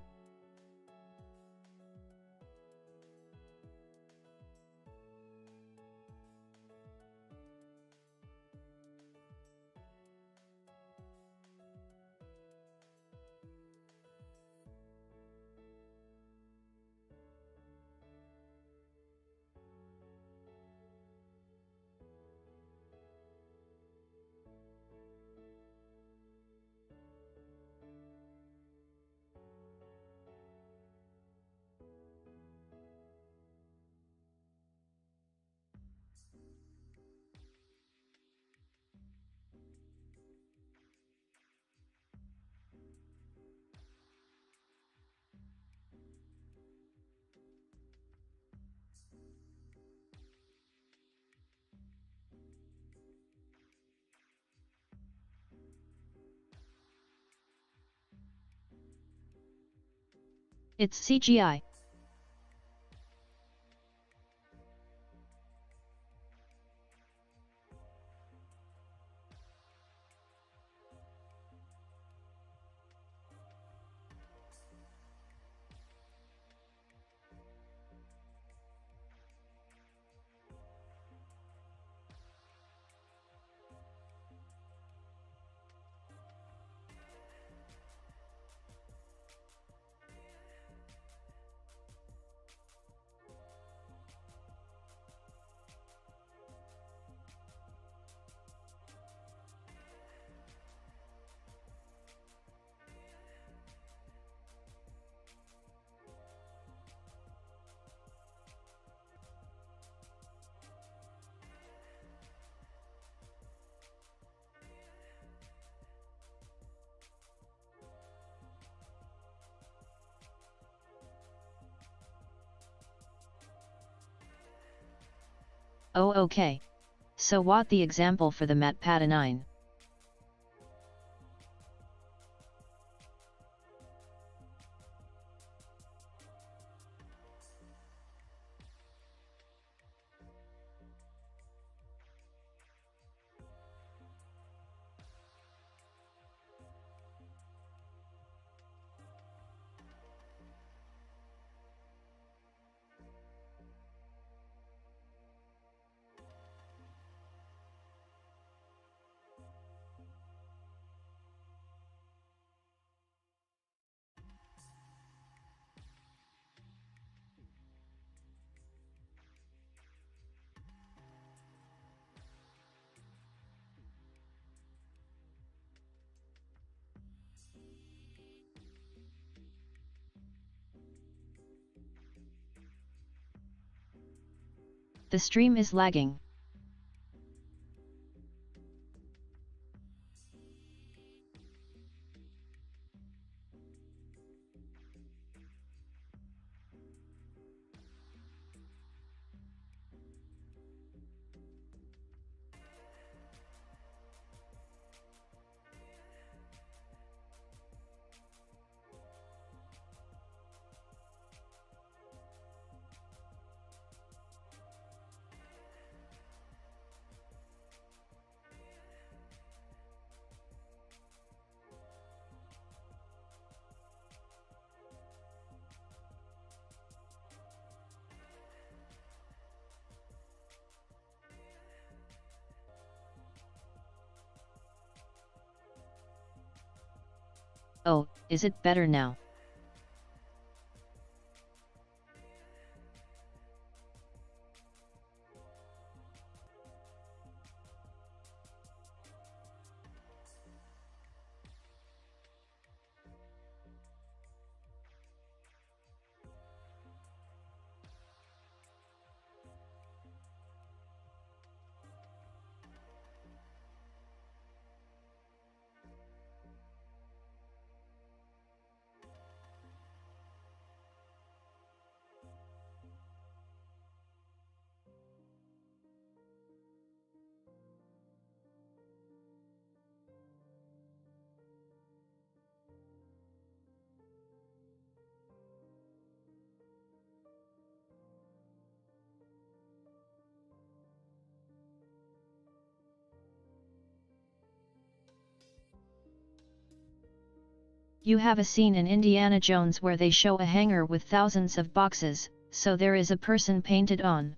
It's CGI. Oh, okay. So what the example for the Matpata 9? The stream is lagging. Oh, is it better now? You have a scene in Indiana Jones where they show a hangar with thousands of boxes, so there is a person painted on.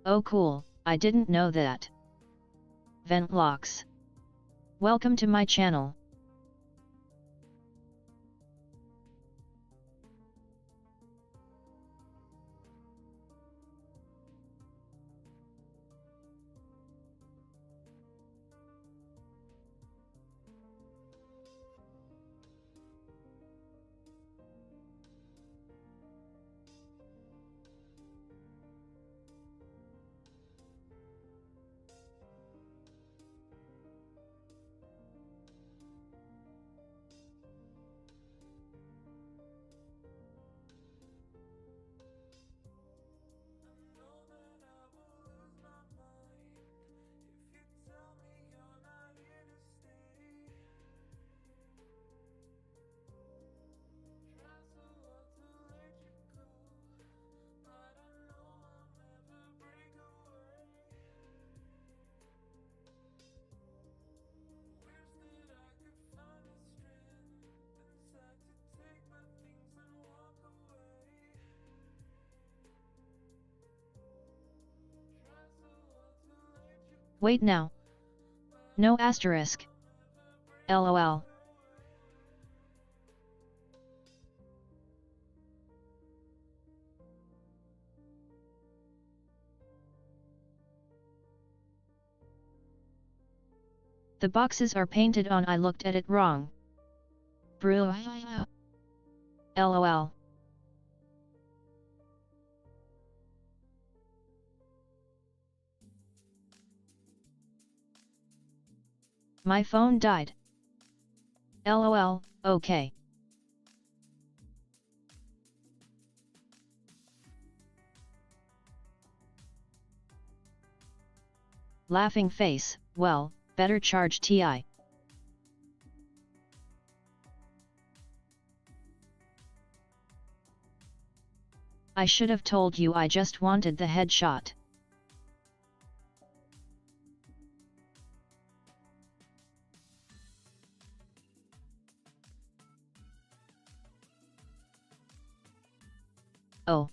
Oh cool, I didn't know that. Vent locks. Welcome to my channel. Wait now. No asterisk. LOL. The boxes are painted on. I looked at it wrong. Brew. LOL. My phone died. LOL, okay. Laughing face, well, better charge TI. I should have told you I just wanted the headshot. Oh.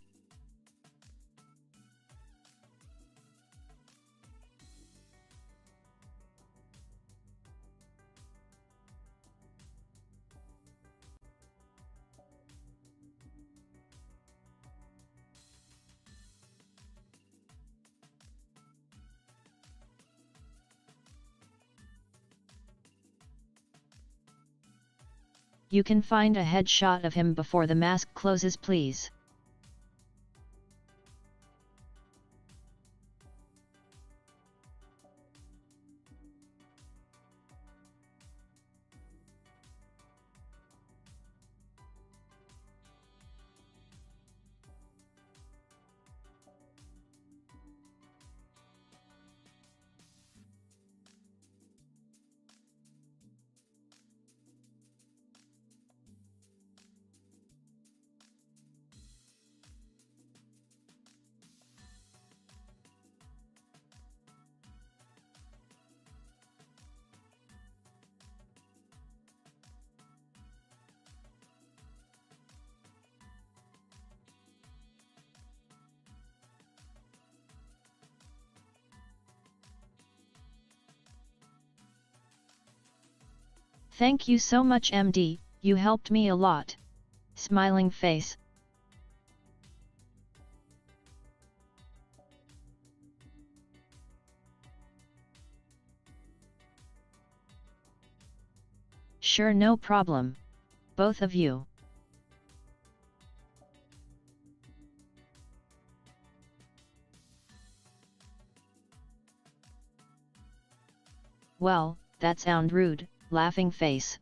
You can find a headshot of him before the mask closes, please. Thank you so much, MD, you helped me a lot. Smiling face. Sure, no problem. Both of you. Well, that sound rude, laughing face.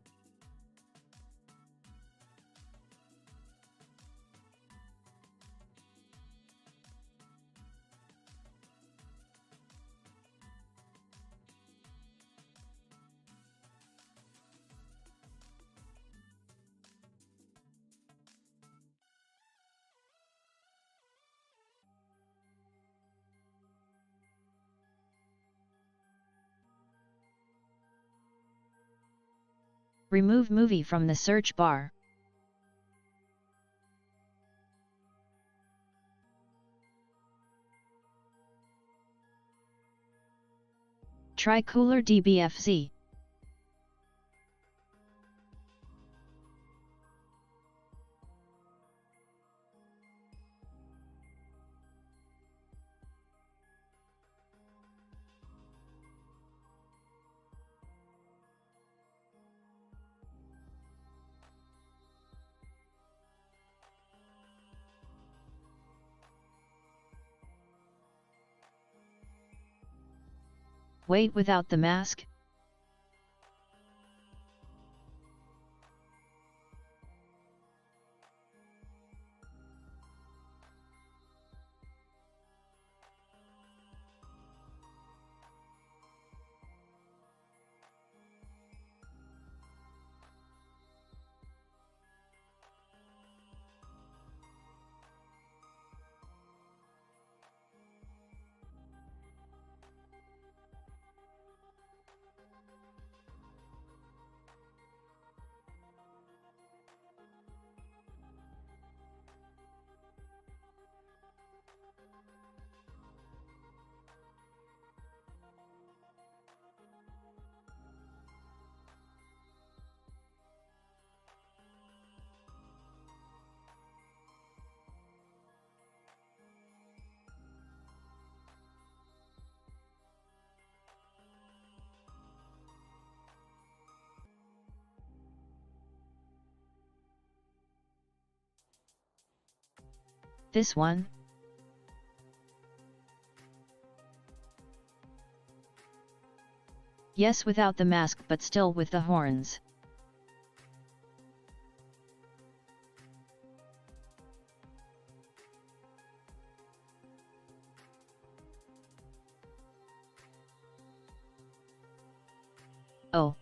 Remove movie from the search bar. Try Cooler DBFZ. Wait, without the mask? This one? Yes, without the mask but still with the horns. Oh.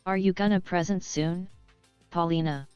Are you gonna present soon, Paulina?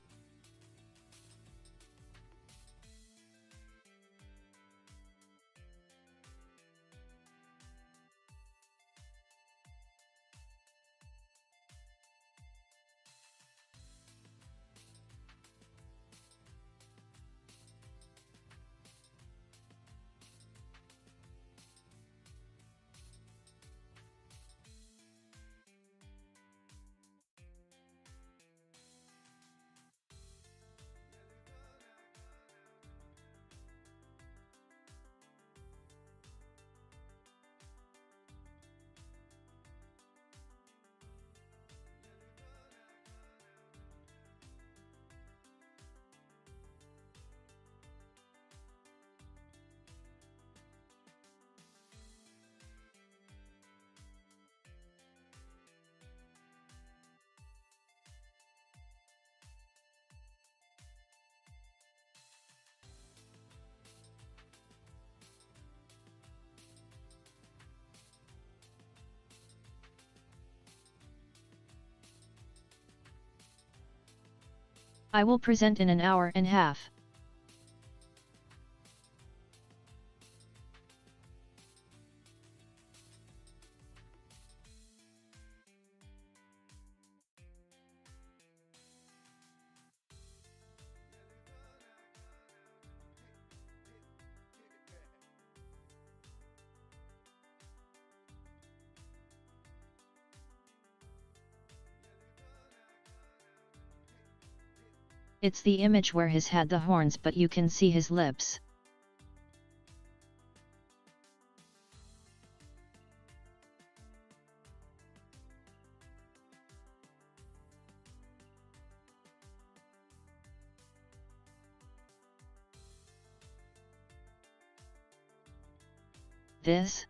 I will present in an hour and a half. It's the image where he's had the horns, but you can see his lips. This?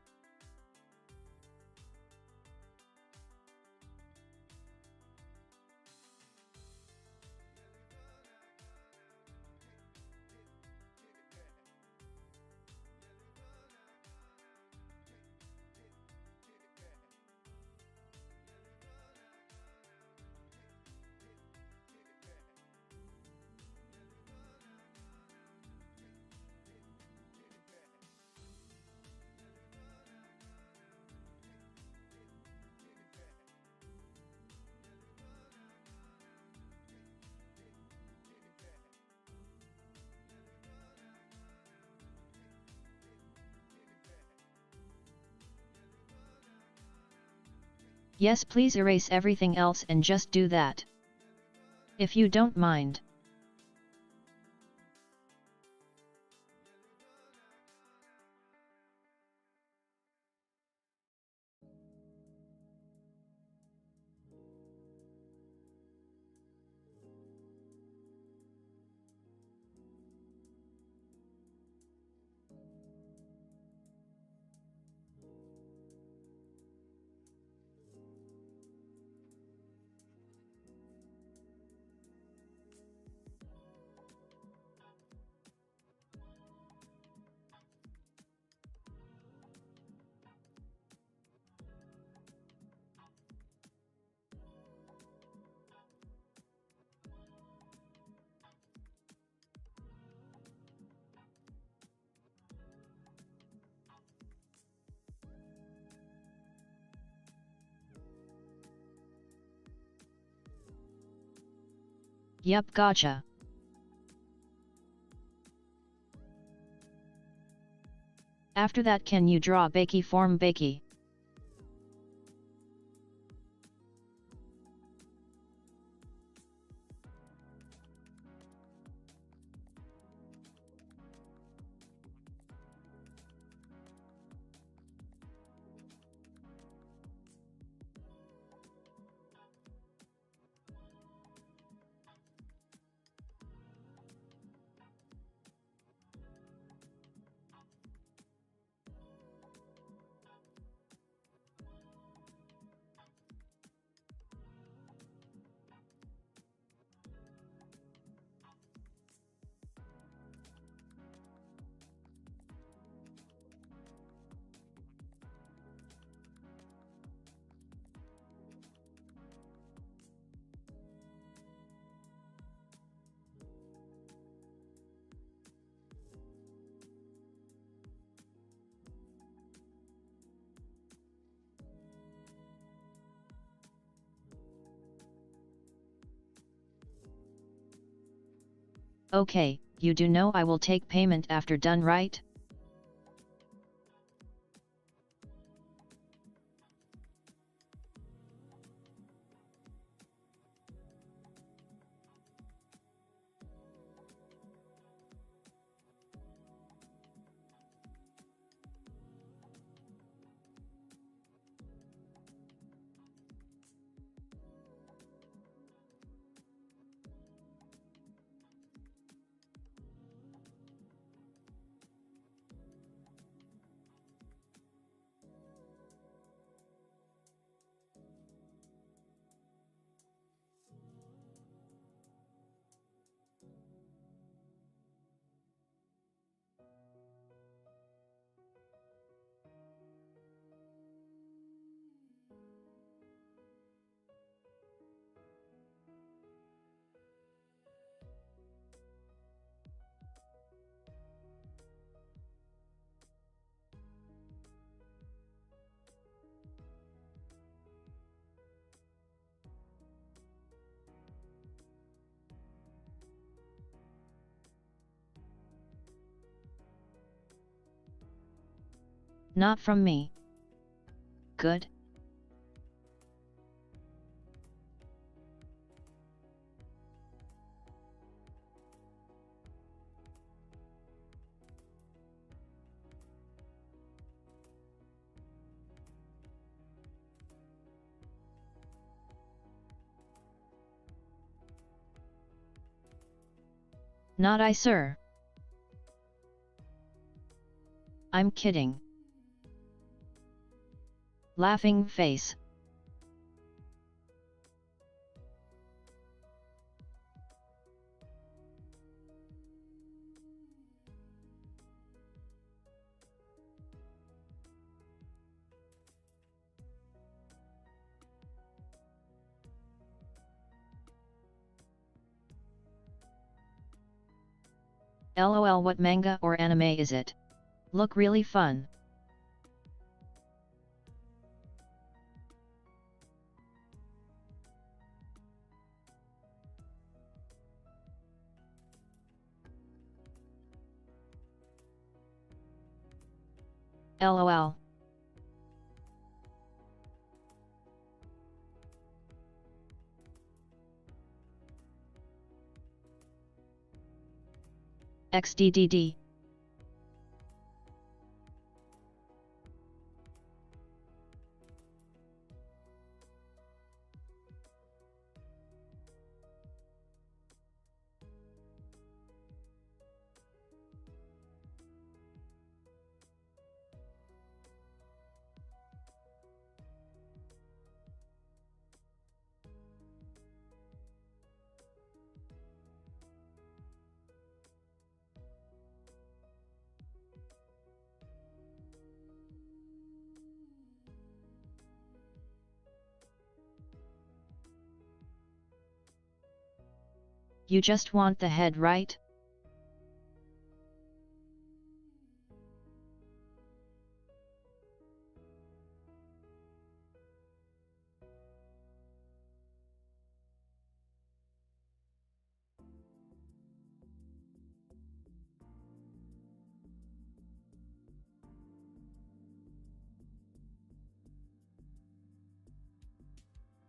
Yes, please erase everything else and just do that. If you don't mind. Yep, gotcha. After that, can you draw Bakey form Bakey? Okay, you do know I will take payment after done, right? Not from me. Good. Not I, sir. I'm kidding. Laughing face. LOL, what manga or anime is it? Look really fun. LOL. XDDD. You just want the head, right?